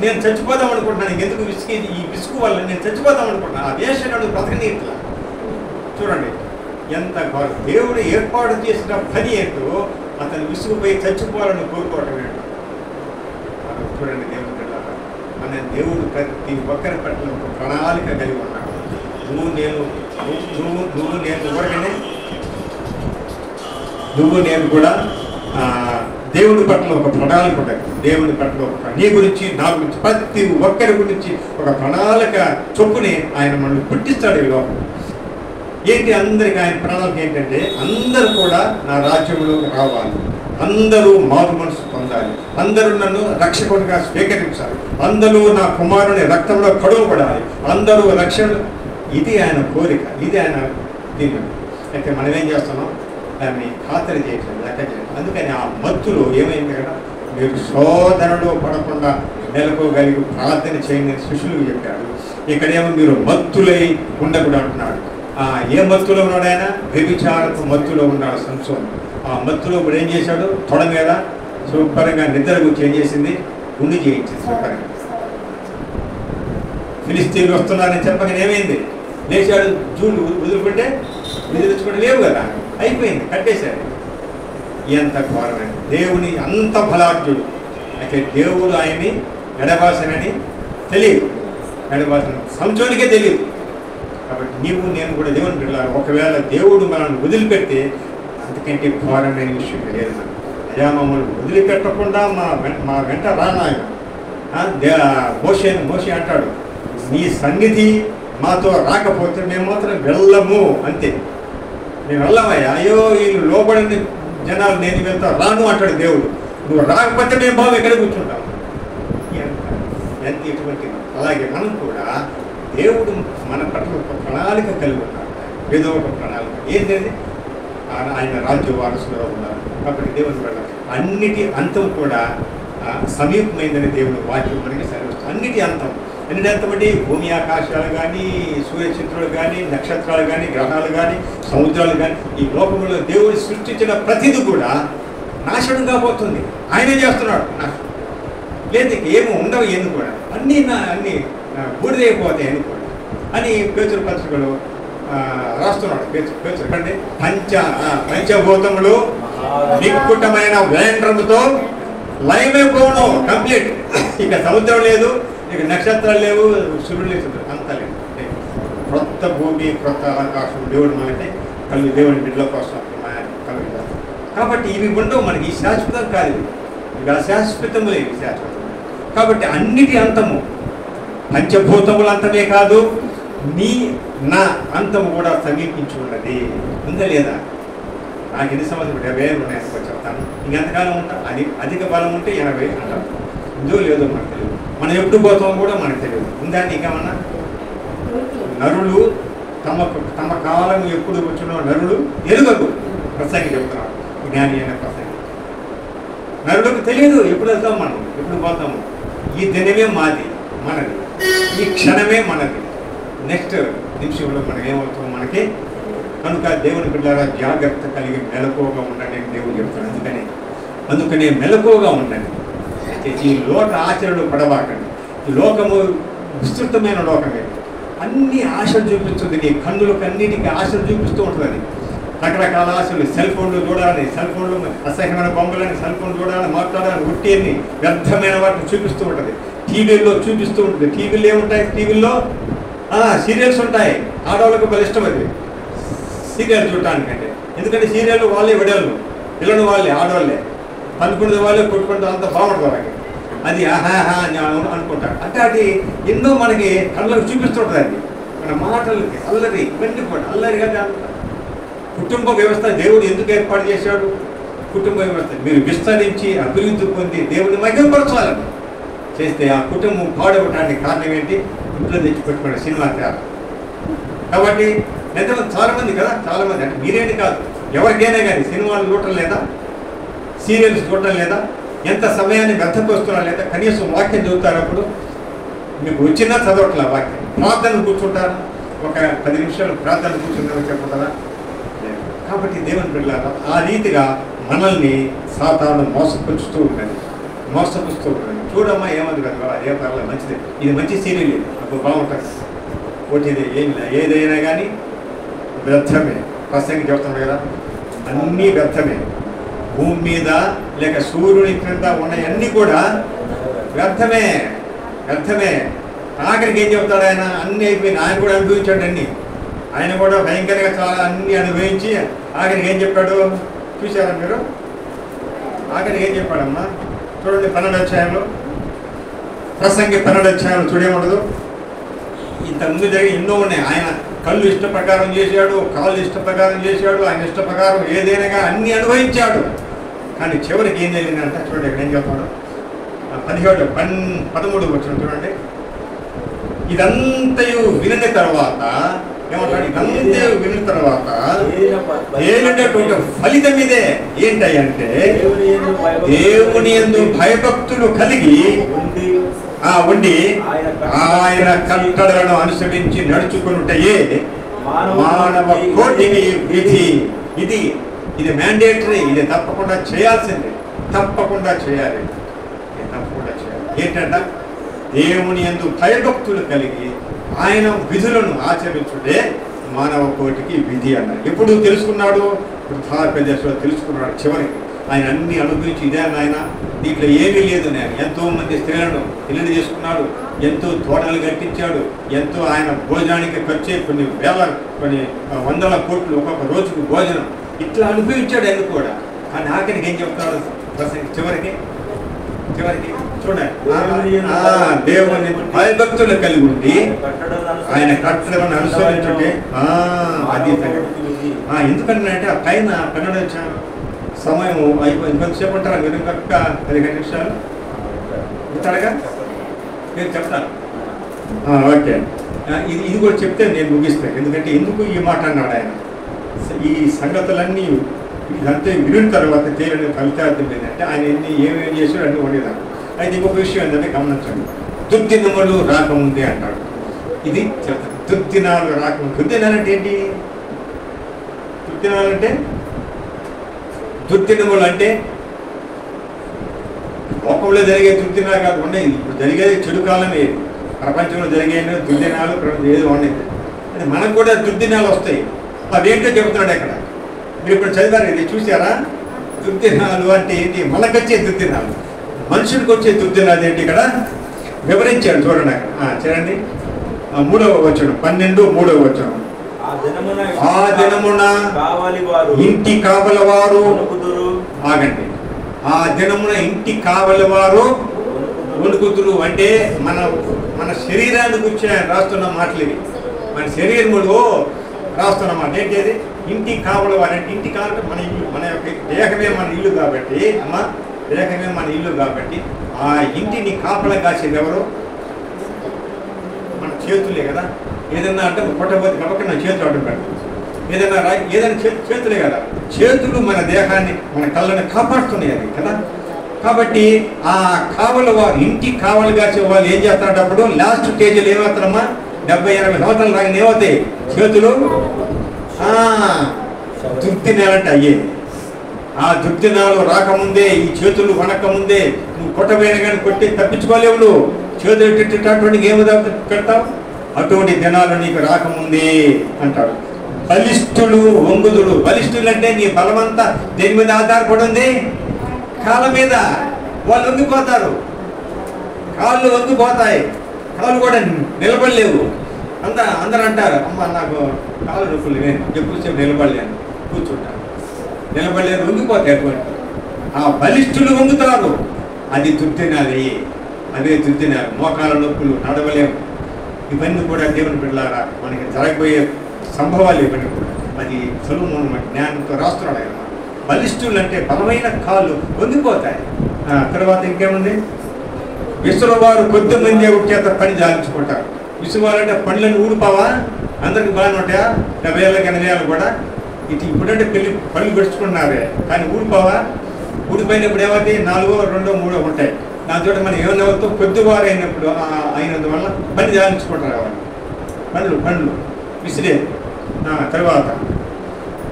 నేను చచ్చిపోదాం అనుకుంటున్నాను, ఎందుకు ఈ విసుగు వల్ల నేను చచ్చిపోదాం అనుకుంటున్నాను. ఆ వేషగాడు బ్రతకని ఇట్లా. చూడండి ఎంత ఘోరం. దేవుడు ఏర్పాటు చేసిన పని ఏంటో అతను విసుగుపోయి చచ్చిపోవాలని కోరుకోవటం ఏంటో. చూడండి దేవుని బిడ్డలారా, మన దేవుడు ప్రతి ఒక్కరి పట్ల ఒక ప్రణాళిక కలిగి ఉన్నాడు. నువ్వు నేను కూడా దేవుని పట్ల ఒక ప్రణాళిక ఉంటుంది. దేవుని పట్ల ఒక నీ గురించి, నా గురించి, ప్రతి ఒక్కరి గురించి ఒక ప్రణాళిక చొప్పుని ఆయన మనల్ని పుట్టిస్తాడు ఈ లోపల. ఏంటి అందరికి ఆయన ప్రణాళిక ఏంటంటే, అందరూ కూడా నా రాజ్యంలో రావాలి, అందరూ మారు మనసు పొందాలి, అందరూ నన్ను రక్షకుడిగా స్వీకరించాలి, అందరూ నా కుమారుని రక్తంలో కడుగుపడాలి, అందరూ రక్షణ. ఇది ఆయన కోరిక, ఇది ఆయన దీన్ని. అయితే మనం ఏం చేస్తున్నాం? దాన్ని ఖాతరు చేయట్లేదు, లెక్క చేయడం. అందుకని ఆ మత్తులో ఏమైంది కదా, మీరు శోధనలో పడకుండా నెలకోగలిగి ప్రార్థన చేయని శిష్యులకు చెప్పాడు. ఇక్కడేమో మీరు మత్తులై ఉండకూడదు అంటున్నాడు. ఏ మత్తులో ఉన్నాడు ఆయన? వ్యభిచారపు మత్తులో ఉన్నాడు సంసోను. ఆ మత్తులో ఇప్పుడు ఏం చేశాడు? తొడ మీద శుభ్రంగా నిద్ర గురించి ఏం చేసింది? గుండు చేయించింది శుభ్రంగా. ఫిలిష్తీయులు వస్తున్నారని చెప్పగానే ఏమైంది? లేచాడు, జూలు వదులుకుంటే విదిలించుకుంటే లేవు కదా, అయిపోయింది, కట్టేశాడు. ఎంత ఘోరమైన దేవుని అంత బలాఢ్యుడు. అయితే దేవుడు ఆయన్ని ఎడబాసనని తెలియదు, ఎడబాసన సంచోనికే తెలియదు. కాబట్టి నీవు నేను కూడా దేవుని బిడ్డలారా, ఒకవేళ దేవుడు మనల్ని వదిలిపెడితే అంతకంటే ఘోరమైన విషయం లేదు. అయ్యా మమ్మల్ని వదిలిపెట్టకుండా మా వెంట రానాయన. మోషే అంటాడు, నీ సన్నిధి మాతో రాకపోతే మేము మాత్రం వెళ్ళము, అంతే, మేము వెళ్ళమయ్యా. అయ్యో వీళ్ళు లోబడిన జనాలు నేను వెళ్తా రాను అంటాడు దేవుడు. నువ్వు రాకపోతే మేము బాబు ఎక్కడ కూర్చుంటాం. ఎంత ఇటువంటి. అలాగే మనం కూడా దేవుడు మన పట్ల ఒక ప్రణాళిక కలిగి ఉన్నాడు, ఏదో ఒక ప్రణాళిక. ఏంటంటే ఆయన రాజ్య వారసులుగా ఉన్నారు. కాబట్టి దేవుని వల్ల అన్నిటి అంతం కూడా సమీపమైందని దేవుని వాక్యం మనకి సెలవిస్తుంది. అన్నిటి అంతం. ఎన్నిటి అంతం అంటే భూమి ఆకాశాలు కానీ, సూర్యచంద్రులు కానీ, నక్షత్రాలు కానీ, గ్రహాలు కానీ, సముద్రాలు కానీ, ఈ లోకంలో దేవుడు సృష్టించిన ప్రతిదీ కూడా నాశనం కాబోతుంది. ఆయనే చేస్తున్నాడు నాశనం. లేదు ఏమో ఉండవు, ఎన్ని కూడా అన్నీ బూడిదైపోతాయి అని కూడా అని పేతురు పత్రికలో రాస్తున్నాడు. పేతురు కంటే పంచభూతములు నిక్కుటమైన వేండ్రముతో లయమైపోవడం కంప్లీట్. ఇక సముద్రం లేదు, ఇక నక్షత్రాలు లేవు, సూర్యుడు లేదు, అంతా లేదు. క్రొత్త భూమి, క్రొత్త ఆకాశం దేవుడు మనకి కలిగి దేవుని బిడ్డల కోసం కలుగుతారు. కాబట్టి ఇవి ఉండవు మనకి. ఈ శాశ్వతం కాదు, ఇవి అశాశ్వతము లేవు, శాశ్వతం. కాబట్టి అన్నిటి అంతము, పంచభూతముల అంతమే కాదు, నా అంతము కూడా సమీపించి ఉన్నది. ఉందా లేదా? నాకు ఎన్ని సంవత్సరాలు 70 ఉన్నాయి అనుకో చెప్తాను. ఇంకెంతకాలం ఉంటా? అది అధిక బలం ఉంటే 80 అంటారు. ఇందో లేదో మనకు తెలియదు. మనం ఎప్పుడు పోతామో కూడా మనకు తెలియదు. ఉందా నీకేమన్నా? నరులు తమ కాలం ఎప్పుడు వచ్చినో నరులు ఎరుగరు. ప్రసంగి చెప్తున్నాడు, జ్ఞాని అయిన ప్రసంగి. నరులకు తెలియదు ఎప్పుడు వెళ్తాం, మనం ఎప్పుడు పోతాము. ఈ దినమే మాది, మనది. ఈ క్షణమే మనది. నెక్స్ట్ నిమిషంలో మనం ఏమవుతాం మనకి. కనుక దేవుని బిడ్డలారా, జాగ్రత్త కలిగి మెలకువగా ఉండండి అని దేవుడు చెప్తాడు. అందుకనే మెలకువగా ఉండండి. ఈ లోక ఆచరణలు పడబాకండి. ఈ లోకము విస్తృతమైన లోకమే, అన్ని ఆశలు చూపిస్తుంది. నీ కన్నులకు అన్నిటికీ ఆశలు చూపిస్తూ ఉంటుంది. రకరకాల ఆశలు. సెల్ ఫోన్లు చూడాలని, సెల్ ఫోన్లు అసహ్యమైన బొమ్మలని, సెల్ ఫోన్ చూడాలని, మాట్లాడాలని, ఉట్టిని వ్యర్థమైన వాటిని చూపిస్తూ ఉంటుంది. టీవీల్లో చూపిస్తూ ఉంటుంది. టీవీలు ఏముంటాయి? టీవీల్లో సీరియల్స్ ఉంటాయి. ఆడవాళ్ళకు బలిష్టం అది సీరియల్ చూడటానికంటే. ఎందుకంటే సీరియల్ వాళ్ళే విడలు, పిల్లలు వాళ్ళే, ఆడవాళ్ళే అనుకునేది వాళ్ళే, కొట్టుకుంటూ అంత బాగుంటుంది వాళ్ళకి. అది ఆహాహా అని అనుకుంటారు. అంటే అది ఎన్నో మనకి కళ్ళకు చూపిస్తుంటుంది. అది మన మాటలకి అల్లరి, ఇవన్నీ కూడా అల్లరిగా. కుటుంబ వ్యవస్థ దేవుడు ఎందుకు ఏర్పాటు చేశాడు? కుటుంబ వ్యవస్థ మీరు విస్తరించి అభివృద్ధి పొంది దేవుని మహిమపరచాలని చేస్తే ఆ కుటుంబం పాడవటానికి కారణం ఏంటి? ఇంట్లో తెచ్చి పెట్టుకునే సినిమా తయారు. కాబట్టి ఎంతమంది, చాలామంది కదా, చాలామంది, అంటే మీరేంటి కాదు, ఎవరికైనా కానీ సినిమాలు చూడటం లేదా, సీరియల్స్ చూడటం లేదా, ఎంత సమయాన్ని వ్యర్థపరుస్తున్నారు లేదా, కనీసం వాక్యం చదువుతారు. అప్పుడు మీకు వచ్చినా చదవట్లా వాక్యం. ప్రార్థన కూర్చుంటారా? ఒక 10 నిమిషాలు ప్రార్థన కూర్చుంటారని చెప్పుతారా? కాబట్టి దేవుని బిడ్డలారా, ఆ రీతిగా మనల్ని సాతాను మోసపుచ్చుతూ ఉన్నది, మోసపుస్తూ ఉన్నది. చూడమ్మా ఏమంది కదా, ఏ పర్లేదు, మంచిది, ఇది మంచి సీరియల్, అప్పుడు బాగుంటుంది. ఒకటి ఏదైనా కానీ వ్యర్థమే. ప్రసంగి చెప్తున్నాడు కదా, అన్నీ వ్యర్థమే. భూమి మీద లేక సూర్యుని క్రింద ఉన్నవన్నీ కూడా వ్యర్థమే, వ్యర్థమే. ఆఖరికి ఏం చెప్తాడు ఆయన? అన్నీ అయిపోయింది. ఆయన కూడా అనుభవించాడు అన్నీ. ఆయన కూడా భయంకరంగా చాలా అన్నీ అనుభవించి ఆఖరికి ఏం చెప్పాడు చూసారా మీరు? ఆఖరికి ఏం చెప్పాడమ్మా చూడండి, 12వ అధ్యాయంలో, ప్రసంగి 12వ అధ్యాయంలో చూడేముండదు. ఇంతకుముందు జరిగి ఎన్నో ఉన్నాయి. ఆయన కళ్ళు ఇష్ట ప్రకారం చేశాడు, కాళ్ళు ఇష్ట ప్రకారం చేశాడు, ఆయన ఇష్ట ప్రకారం ఏదైనా అన్నీ అనుభవించాడు. కానీ చివరికి ఏం జరిగిందంటే చూడండి, ఇక్కడ ఏం చెప్తాడు, 13 వచ్చిన చూడండి. ఇదంతయు వినిన తర్వాత ఏమంటాడు? ఇదంతయు వినిన తర్వాత ఏమిటటువంటి ఫలితం ఇదే. ఏంటంటే దేవుని యందు భయభక్తులు కలిగి ఉండి ఆయన కట్టడలను అనుసరించి నడుచుకున్నట్టయే మానవ కోటికి విధి. ఇది మ్యాండేటరీ. ఇది తప్పకుండా చేయాల్సిందే, తప్పకుండా చేయాలి, తప్పకుండా చేయాలి. ఏంటంట? దేవుని యందు భయభక్తులు కలిగి ఆయన విధులను ఆచరించుటే మానవ కోటికి విధి అన్నారు. ఎప్పుడు తెలుసుకున్నాడు? వృద్ధాప్య దశలో తెలుసుకున్నాడు. చివరికి ఆయన అన్ని అనుభవించి, ఇదే ఆయన, దీంట్లో ఏమీ లేదు, నేను ఎంతో మంది స్త్రీలను పెళ్లి చేసుకున్నాడు, ఎంతో తోటలు కట్టించాడు, ఎంతో ఆయన భోజనానికి ఖర్చు కొన్ని వందల కోట్లు ఒక్కొక్క రోజుకు భోజనం, ఇట్లా అనుభవించాడు ఆయన కూడా. కానీ ఆఖరికి ఏం చెప్తాడు? చివరికి చూడండి, దేవుని భయభక్తులు కలిగి ఉండి ఆయన కట్టడలను అనుసరించుంటే అది. ఎందుకంటే ఆ పైన 12వ సమయం అయిపోయింది. కొంతసేపు ఉంటారా మీరు? ఇంకొక 15 నిమిషాలు ఉంటారుగా, నేను చెప్తాను. ఓకే, ఇది కూడా చెప్తే నేను ముగిస్తాను. ఎందుకంటే ఎందుకు ఈ మాట అన్నాడు ఆయన? ఈ సంగతులన్నీ ఇదంతా వినిన తర్వాత తేలిన ఫలితార్థం ఏంటంటే ఆయన ఏమేమి చేశాడు అన్నీ ఉండేదాన్ని. అయితే ఇంకొక విషయం ఏంటంటే గమనించండి, దుర్దినములు రాకముందే అంటాడు. ఇది చెప్తాను. దుర్దినాలు రాకముందు. దుర్దినాలంటే ఏంటి? దుర్దినములు అంటే లోకంలో జరిగే దుర్దినాలు కాదు, ఉండేది ఇప్పుడు జరిగేది చెడు కాలమే. ప్రపంచంలో జరిగే దుర్దినాలు ఏదో ఉండేది. అంటే మనకు కూడా దుర్దినాలు వస్తాయి. అవేంటో చెబుతున్నాడు అక్కడ. మీరు ఇప్పుడు చదివారు, ఇది చూసారా? దుర్దినాలు అంటే ఏంటి? మనకొచ్చే దుర్దినాలు, మనుషులకు వచ్చే దుర్దినాలు ఏంటి ఇక్కడ వివరించాడు. చూడండి అక్కడ, చూడండి 3వ వచనం, 12:3 ఆ దినమున ఇంటి కావలవారు, ఆగండి, ఆ దినమున ఇంటి కావలవారు వణుకుదురు. అంటే మన శరీరాన్ని గురించి రాస్తున్న మాటలు ఇవి. మన శరీరములో రాస్తున్న మాట ఏంటి? ఇంటి కావలవారు అంటే ఇంటి కావాలంటే మన ఇల్లు, మన యొక్క దేహమే మన ఇల్లు కాబట్టి, దేహమే మన ఇల్లు కాబట్టి ఆ ఇంటిని కాపలా కాసేది ఎవరు? మన చేతులే కదా. ఏదన్నా అంటే కొట్టబోతే కాబట్టి నా చేతులు అడ్డు పెడతాం. ఏదైనా చేతులే కదా. చేతులు మన దేహాన్ని, మన కళ్ళని కాపాడుతున్నాయి అది కదా. కాబట్టి ఆ కావలి వారు, ఇంటి కావలి కాసే వాళ్ళు ఏం చేస్తారంటే అప్పుడు లాస్ట్ స్టేజ్లో ఏమవుతారమ్మా, 70-80 సంవత్సరాలు రాగానే ఏమవుతాయి చేతులు? తృప్తి నెలంటే అయ్యేది. ఆ తృప్తి నెలలు రాకముందే, ఈ చేతులు వనకముందే నువ్వు కొట్టబోయిన కానీ కొట్టి తప్పించుకోలేవు. నువ్వు చేతులు ఎట్టేటటువంటి ఏమి పెడతావు? అటువంటి దినాలు నీకు రాకముందే అంటాడు. బలిష్ఠులు వంగుదుడు. బలిష్ఠులు అంటే నీ బలమంతా దేని మీద ఆధారపడి ఉంది? కాళ్ళ మీద. వాళ్ళు వంగిపోతారు, కాళ్ళు వంగిపోతాయి, కాళ్ళు కూడా నిలబడలేవు. అందరూ అంటారు, అమ్మ నాకు కాళ్ళు నొప్పులు, నేను ఎక్కువసేపు నిలబడలేను, కూర్చుంటాను, నిలబడలేరు, వంగిపోతాయి. అటువంటి ఆ బలిష్ఠులు వంగుతారు. అది తృప్తినాలి, అదే తృప్తినాలి. మోకాళ్ళ నొప్పులు, నడవలేము. ఇవన్నీ కూడా దేవుని బిడ్డలారా మనకి జరగబోయే సంభవాలు. ఇవన్నీ కూడా అది సొలొమోను జ్ఞానంతో రాస్తున్నాడు ఆయన. బలిష్ఠులు అంటే బలమైన కాళ్ళు వంగిపోతాయి. తర్వాత ఇంకేముంది? విసురువారు కొద్దిమంది చేత పని జాగించుకుంటారు. విసురువారు అంటే పనులను ఊడిపోవా? అందరికి బాగానే ఉంటాయా? 70 ఏళ్ళకి 80 ఏళ్ళు కూడా ఇప్పుడంటే పళ్ళు పెట్టుకున్నారే, కానీ ఊడిపోవా? ఊడిపోయినప్పుడు ఏమవుతాయి? 4, 2, 3 ఉంటాయి. దాంతో మనం ఏమన్నా కొద్దివారు అయినప్పుడు అయినందువల్ల పని జాగించుకుంటారు. పండ్లు విసిరే. తర్వాత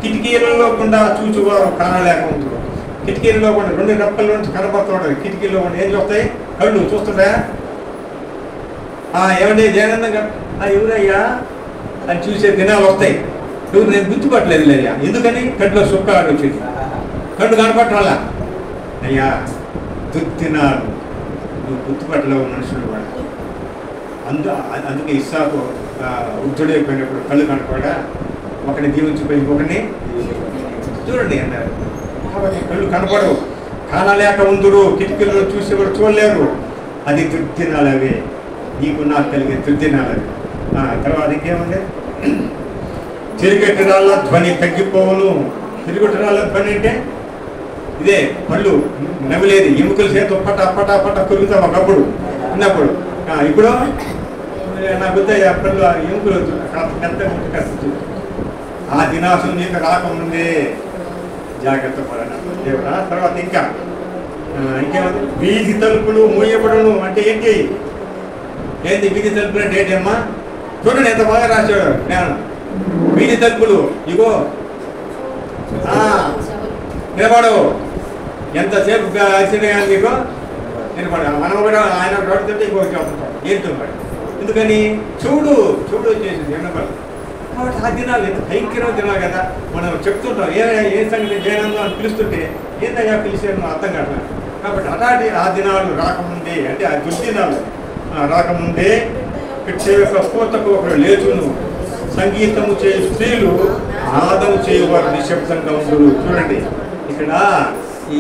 కిటికీలలో గుండా చూచువారు కానలేక ఉంటారు. కిటికీలలో కూడా 2 రెప్పల నుంచి కనపడుతూ ఉంటుంది. కిటికీలో కూడా ఏం చూస్తాయి? కళ్ళు చూస్తుంటాయా? ఏమంటే జగనందంగా ఎవరయ్యా అని చూసే దినాలు వస్తాయి. ఎవరు నేను గుర్తుపట్టలేదు లేదయ్యా. ఎందుకని? కంటిలో సుక్క వచ్చింది, కళ్ళు కనపట్టాలా? అయ్యా దుర్దినాలు, నువ్వు గుర్తుపట్టలేవు మనుషులు కూడా. అందుకే ఇస్సాకు వృద్ధుడైపోయినప్పుడు కళ్ళు కనపడా ఒకరిని దీవించిపోయి ఇంకొకరిని చూడండి అన్నారు. కాబట్టి కళ్ళు కనపడవు, కానలేక ఉందరు, కిటికీలో చూసేవారు చూడలేరు. అది తృప్తినాలు. అవే నీకు నాకు కలిగే తృప్తినాలు అవి. తర్వాత ఇంకేముంది? తిరిగెట్టరాళ్ళ ధ్వని తగ్గిపోవును. తిరిగెట్టరాళ్ళ ధ్వని అంటే ఇదే పళ్ళు నవ్వులేదు, ఎముకల చేత పట పట పట కొరుకుతాం ఒకప్పుడు ఉన్నప్పుడు. ఇప్పుడు నా గుద్ద పళ్ళు ఎముకలు పెద్ద కష్టం. ఆ దినాసం నీకు రాకముందే జాగ్రత్త పడను దేవుడా. తర్వాత ఇంకేమంది? వీధి తలుపులు మూయబడును అంటే ఏంటి? వీధి తలుపులు అంటే ఏంటమ్మా? చూడండి ఎంత బాగా రాశాడు జ్ఞానం. వీధి తలుపులు ఇగో నిలబడవు. ఎంతసేపు వచ్చినా కానీ నీకు నిలబడ. మనం కూడా ఆయన పడుతుంటే ఇంకొక చెప్తాం ఏంటో మరి. ఎందుకని? చూడు చేసింది నిలబడ. కాబట్టి ఆ దినాలు ఎంత భయంకరమైన దినాలు కదా. మనం చెప్తుంటాం ఏ సంగతి జయనందో అని పిలుస్తుంటే ఏందయ్యా పిలిచాను అర్థం కావట్లేదు. కాబట్టి అలాంటి ఆ దినాలు రాకముందే, అంటే ఆ దుర్దినాలు రాకముందే పిచ్చే యొక్క పూతకు ఒకరు లేచును. సంగీతము చేయ స్త్రీలు నాదము చేయవారు నిశ్శబ్దంగా ఉండరు. చూడండి ఇక్కడ ఈ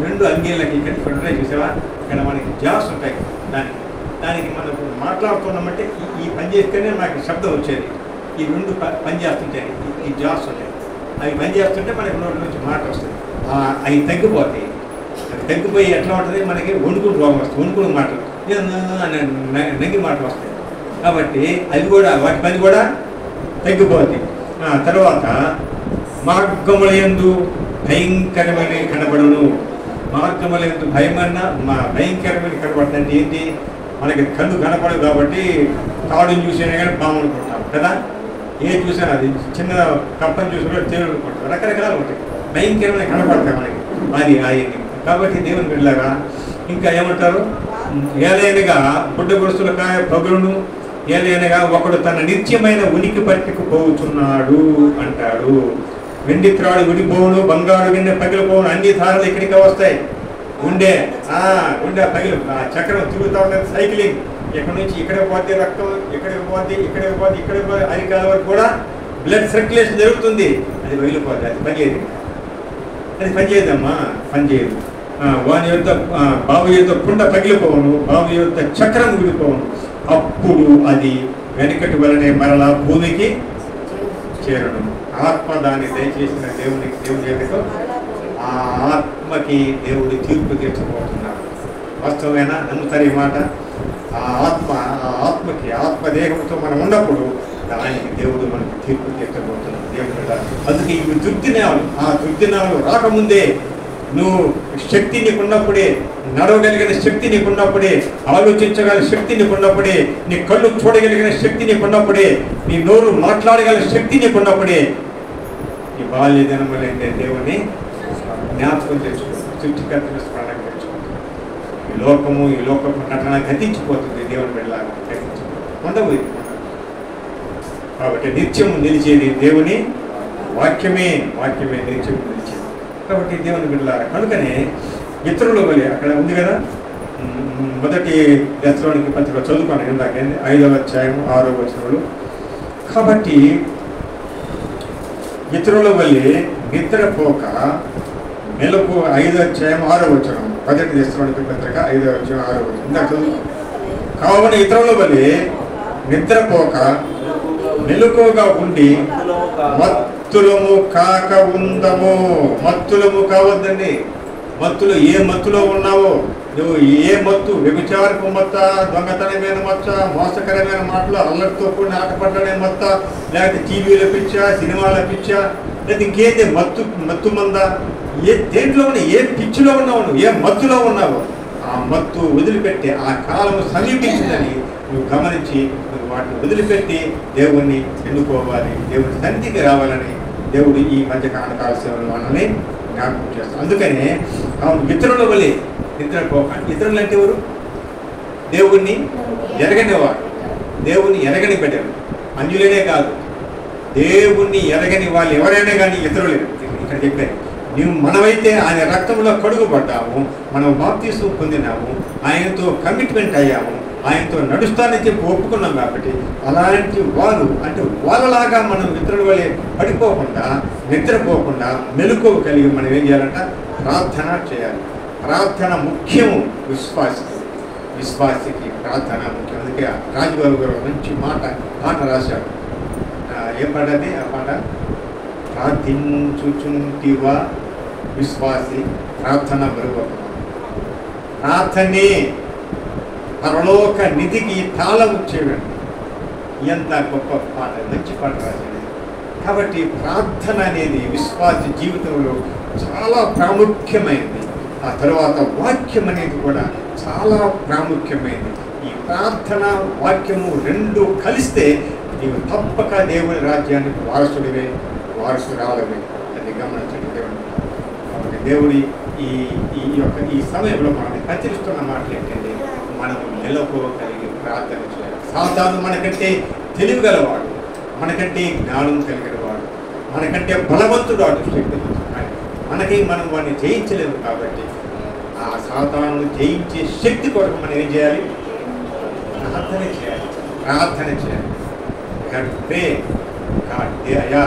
2 అంగీలకి ఇక్కడ చూసావా? ఇక్కడ మనకి జాస్ ఉంటాయి. దానికి మనం మాట్లాడుతున్నామంటే ఈ పని చేస్తేనే నాకు శబ్దం వచ్చేది. ఈ 2 పని చేస్తుంటాయి, ఈ జాస్ ఉంటాయి. అవి పని చేస్తుంటే మనకి నోటి నుంచి మాట వస్తుంది. అవి తగ్గిపోతాయి. అది తగ్గిపోయి ఎట్లా ఉంటుంది? మనకి వణుకుడు రోగం వస్తుంది, వణుకుడు మాటలు, నగ్గి మాటలు వస్తాయి. కాబట్టి అది కూడా, వాటి పని కూడా తగ్గిపోతుంది. తర్వాత మార్గములందు భయంకరమైన కనబడును. మార్గములందు భయమన్నా భయంకరమైన కనబడుతుంది. ఏంటి? మనకి కళ్ళు కనపడదు కాబట్టి తాడుని చూసినా కానీ బాగుంటుకుంటాం కదా. చూసినా అది చిన్న కప్పని చూసినా తేలు అనుకుంటాం. రకరకాలు ఉంటాయి, భయంకరమైన కనపడతాయి మనకి. అది ఆయన్ని. కాబట్టి దేవుని బిడ్డలారా ఇంకా ఏమంటారు? ఏలైనగా బుడ్డ గురుసులకాయ పగులును, ఏలైనగా ఒకడు తన నిత్యమైన ఉనికి పట్టుకుపోతున్నాడు అంటాడు. వెండి త్రాడు విడిపోవును, బంగారు గిన్నె పగిలిపోవును, అన్ని ధారలు ఇక్కడికి వస్తాయి. గుండె పగిలి చక్రం తిరుగుతూ ఉంటుంది, సైక్లింగ్. ఎక్కడి నుంచి ఇక్కడికి పోతే రక్తం, ఇక్కడికి పోతే అరికాల వరకు కూడా బ్లడ్ సర్క్యులేషన్ జరుగుతుంది. అది పగిలిపోతుంది, అది పనిచేయదమ్మా, పనిచేయదు. వాని యొక్క బాబు యొక్క కుండ పగిలిపోవును, బాబు యొక్క చక్రం విడిపోవును. అప్పుడు అది వెనకటి వలనే మరలా భూమికి చేరను. ఆత్మ దాన్ని దయచేసిన దేవుని ఎదుట ఆ ఆత్మకి దేవుడు తీర్పు తీర్చబోతున్నాడు. వాస్తవమేనా? నమ్ముతారు ఈ మాట? ఆ ఆత్మకి ఆత్మదేహంతో మనం ఉన్నప్పుడు దానికి దేవుడు మనకు తీర్పు తీర్చబోతున్నాడు. దేవుడు కదా, అందుకే ఇవి దుర్దినాలు. ఆ దుర్దినాలు రాకముందే నువ్వు శక్తి నీకున్నప్పుడే, నడవగలిగిన శక్తి నీకున్నప్పుడే, ఆలోచించగల శక్తి నీకున్నప్పుడే, నీ కళ్ళు చూడగలిగిన శక్తి నీకున్నప్పుడే, నీ నోరు మాట్లాడగలిగిన శక్తి నీకున్నప్పుడే ఈ బాల్య దినములైతే దేవుని జ్ఞాపకం తెచ్చుకో, సృష్టికర్తను స్మరణ తెచ్చుకో. ఈ లోకపు నటన గతించిపోతుంది, దేవుని వెళ్ళాలి గతించిపోతుంది, ఉండవు. కాబట్టి నిత్యము నిలిచేది దేవుని వాక్యమే నిత్యము నిలిచేది. కాబట్టి దేవుని బిడ్డలారా, కనుకనే ఇతరుల వలె అక్కడ ఉంది కదా, మొదటి దశలోనికి పత్రిక చదువుకోండి, ఇందాక 5వ అధ్యాయం 6వ వచనంలో. కాబట్టి ఇతరుల వలె నిద్రపోక మెలకు, 5వ అధ్యాయం 6వ వచనం, మొదటి దశలోనికి పత్రిక 5వ అధ్యాయం 6వ వచనం ఇందాక చదువు. కావున ఇతరుల వలె నిద్రపోక మెలకువగా ఉండి మత్తులము కాక ఉందము. మత్తులము కావద్దండి. మత్తులో ఏ మత్తులో ఉన్నావో నువ్వు, ఏ మత్తు, వ్యభిచారపు మత్త, దొంగతనమైన మచ్చ, మోసకరమైన మాటలు, అల్లరితో కూడిన ఆటపడ్డనే మత్త, లేకపోతే టీవీలో పిచ్చా, సినిమాల పిచ్చా, లేదా ఇంకేంటి మత్తు మంద, దేంట్లో ఉన్నావు, ఏ పిచ్చిలో ఉన్నావు, నువ్వు ఏ మత్తులో ఉన్నావో ఆ మత్తు వదిలిపెట్టి, ఆ కాలం సమీపించిందని నువ్వు గమనించి నువ్వు వాటిని వదిలిపెట్టి దేవుణ్ణి ఎన్నుకోవాలి, దేవుని సన్నిధికి రావాలని దేవుడు ఈ మధ్య కాలకాల సేవలు మనల్ని జ్ఞాపకం చేస్తాం. అందుకనే ఇతరుల వలె నిద్రపోక. ఇతరులు అంటే ఎవరు? దేవుణ్ణి ఎరగనివాడు, దేవుణ్ణి ఎరగని బిడ్డలు, అన్యులనే కాదు, దేవుణ్ణి ఎరగని వాళ్ళు ఎవరైనా కానీ ఇతరులే. ఇక్కడ చెప్పారు, నువ్వు మనమైతే ఆయన రక్తంలో కడుగుపడ్డాము, మనం బాప్తీసు పొందినాము, ఆయనతో కమిట్మెంట్ అయ్యాము, ఆయనతో నడుస్తానని చెప్పి ఒప్పుకున్నాం. కాబట్టి అలాంటి వారు అంటే వాళ్ళలాగా మనం ఇతరుల వలె పడిపోకుండా, నిద్రపోకుండా మెలకువ కలిగి మనం ఏం చేయాలంట? ప్రార్థన చేయాలి. ప్రార్థన ముఖ్యము విశ్వాసికి ప్రార్థన ముఖ్యం. అందుకే రాజుగారు గారు మంచి పాట రాశాడు. ఏ పాట అది? ఆ పాట, ప్రార్థించుచుంటివా విశ్వాసి ప్రార్థన బరువకు. ప్రార్థనే పరలోక నిధికి తాళం చేయడం. ఎంత గొప్ప పాట, మంచి పాట రాశాడు. కాబట్టి ప్రార్థన అనేది విశ్వాసి జీవితంలో చాలా ప్రాముఖ్యమైనది. ఆ తర్వాత వాక్యం అనేది కూడా చాలా ప్రాముఖ్యమైనది. ఈ ప్రార్థన వాక్యము రెండు కలిస్తే నీవు తప్పక దేవుని రాజ్యానికి వారసురాలవే. అది గమనించండి దేవుని. కాబట్టి దేవుడి ఈ సమయంలో మనం హెచ్చరిస్తున్న మాటలు ఏంటంటే, మనము మెలకువ కలిగి ప్రార్థన చేయాలి. సాతాను మనకంటే తెలివిగలవాడు, మనకంటే జ్ఞానం కలిగినవాడు, మనకంటే బలవంతుడు. మనకి మనం వాడిని జయించలేము. కాబట్టి ఆ సాతాను జయించే శక్తి కొరకు మనం ఏం చేయాలి? ప్రార్థన చేయాలి. అయ్యా,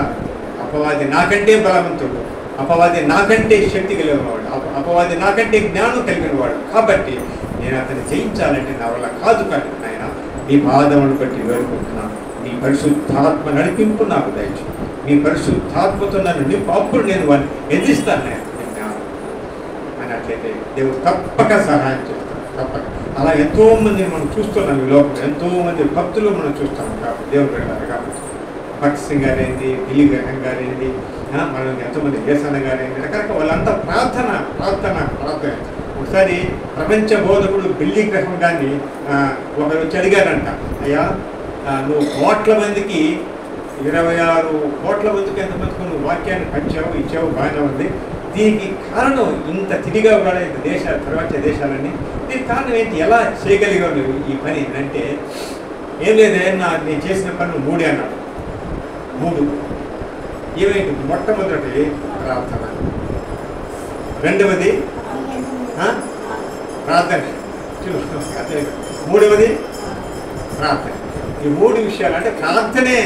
అపవాది నాకంటే బలవంతుడు, అపవాది నాకంటే శక్తి కలిగినవాడు, అపవాది నాకంటే జ్ఞానం కలిగినవాడు. కాబట్టి నేను అతన్ని జయించాలంటే నా వల్ల కాదు. కానీ నాయన, నీ పాదమును బట్టి వేడుకుంటున్నాను, నీ పరిశుద్ధాత్మ నడిపింపు నాకు దయచు, నీ పరిశుద్ధాత్మతో నన్ను నింపు, అప్పుడు నేను వాడిని ఎదిరిస్తాను నేను జ్ఞానం అన్నట్లయితే దేవుడు తప్పక సహాయం చేస్తాడు. తప్పక. అలా ఎంతోమందిని మనం చూస్తున్నాం ఈ లోపల, ఎంతోమంది భక్తులు మనం చూస్తాం. కాబట్టి దేవుడు వెళ్ళాలి. కాబట్టి భక్త్ సింగ్ గారైంది, ఢిల్లీ గ్రహం గారైంది, మనం ఎంతోమంది దేశాన గారైంది, రకరకాల వాళ్ళంతా ప్రార్థన. ఒకసారి ప్రపంచ బోధకుడు బిల్లీ గ్రహం గారిని ఒకరు వచ్చి అడిగారంట, అయ్యా నువ్వు కోట్ల మందికి 26 కోట్ల మందికి ఎంతమందికి నువ్వు వాక్యాన్ని పంచావు, ఇచ్చావు, బాగానే ఉంది. దీనికి కారణం ఇంత తిరిగా కూడా ఇంత దేశాలు, ప్రపంచ దేశాలన్నీ, దీనికి కారణం ఏంటి? ఎలా చేయగలిగావు నువ్వు ఈ పని అంటే, ఏం లేదే, నేను చేసిన పనులు 3 అన్నాడు. 3 ఏమైంది? మొట్టమొదటి ప్రార్థన, రెండవది ప్రార్థన, మూడవది ప్రార్థన. ఈ 3 విషయాలు అంటే ప్రార్థనే.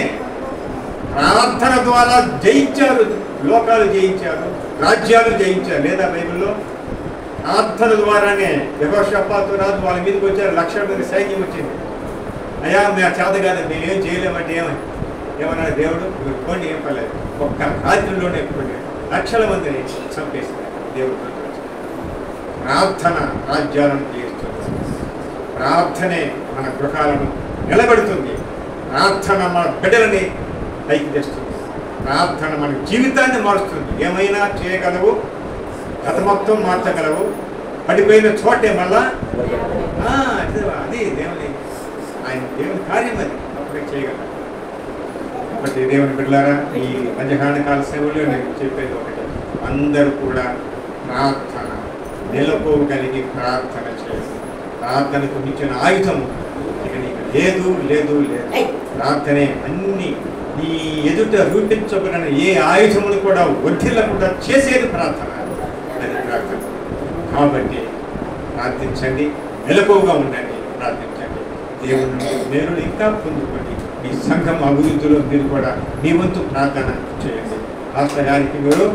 ప్రార్థన ద్వారా జయించారు, లోకాలు జయించారు, రాజ్యాలు జయించారు. లేదా బైబిల్లో ప్రార్థన ద్వారానే యెహోషాపాతు రాజు వాళ్ళ మీదకి వచ్చారు, 1,00,000 మంది సైన్యం వచ్చింది. అయ్యా మేము చేత కాదు, మేమేం చేయలేమంటే ఏమన్నాడు దేవుడు? కొన్ని ఏం పర్లేదు, ఒక్క రాత్రిలోనే కొన్ని 1,00,000 మందిని చంపేస్తారు దేవుడు. ప్రార్థన రాజ్యాలను చేస్తుంది. ప్రార్థనే మన గృహాలను నిలబెడుతుంది. ప్రార్థన మన బిడ్డలని పైకి తెస్తుంది. ప్రార్థన మన జీవితాన్ని మారుస్తుంది. ఏమైనా చేయగలవు, గత మొత్తం మార్చగలవు, పడిపోయిన చోటే మళ్ళా అది దేవుని కార్యం, అది అప్పుడే చేయగలరు. కాబట్టి దేవుని బిడ్డలారా, ఈ మధ్యాహ్న కాల సేవలో నేను చెప్పేది ఒకటి, అందరూ కూడా ప్రార్థన నిలపోగలిగి ప్రార్థన చేసి, ప్రార్థనకు మించిన ఆయుధం ఇక నీకు లేదు లేదు లేదు. ప్రార్థనే అన్ని నీ ఎదుట రూపించబడిన ఏ ఆయుధమును కూడా వడ్డిల్లకుండా చేసేది ప్రార్థన. అది ప్రార్థన. కాబట్టి ప్రార్థించండి, మెలకువగా ఉండండి, ప్రార్థించండి. దేవుని నేను ఇంకా పొందుకోండి. మీ సంఘం అభివృద్ధిలో మీరు కూడా మీ వంతు ప్రార్థన చేయండి. ఆశ్రయానికి మీరు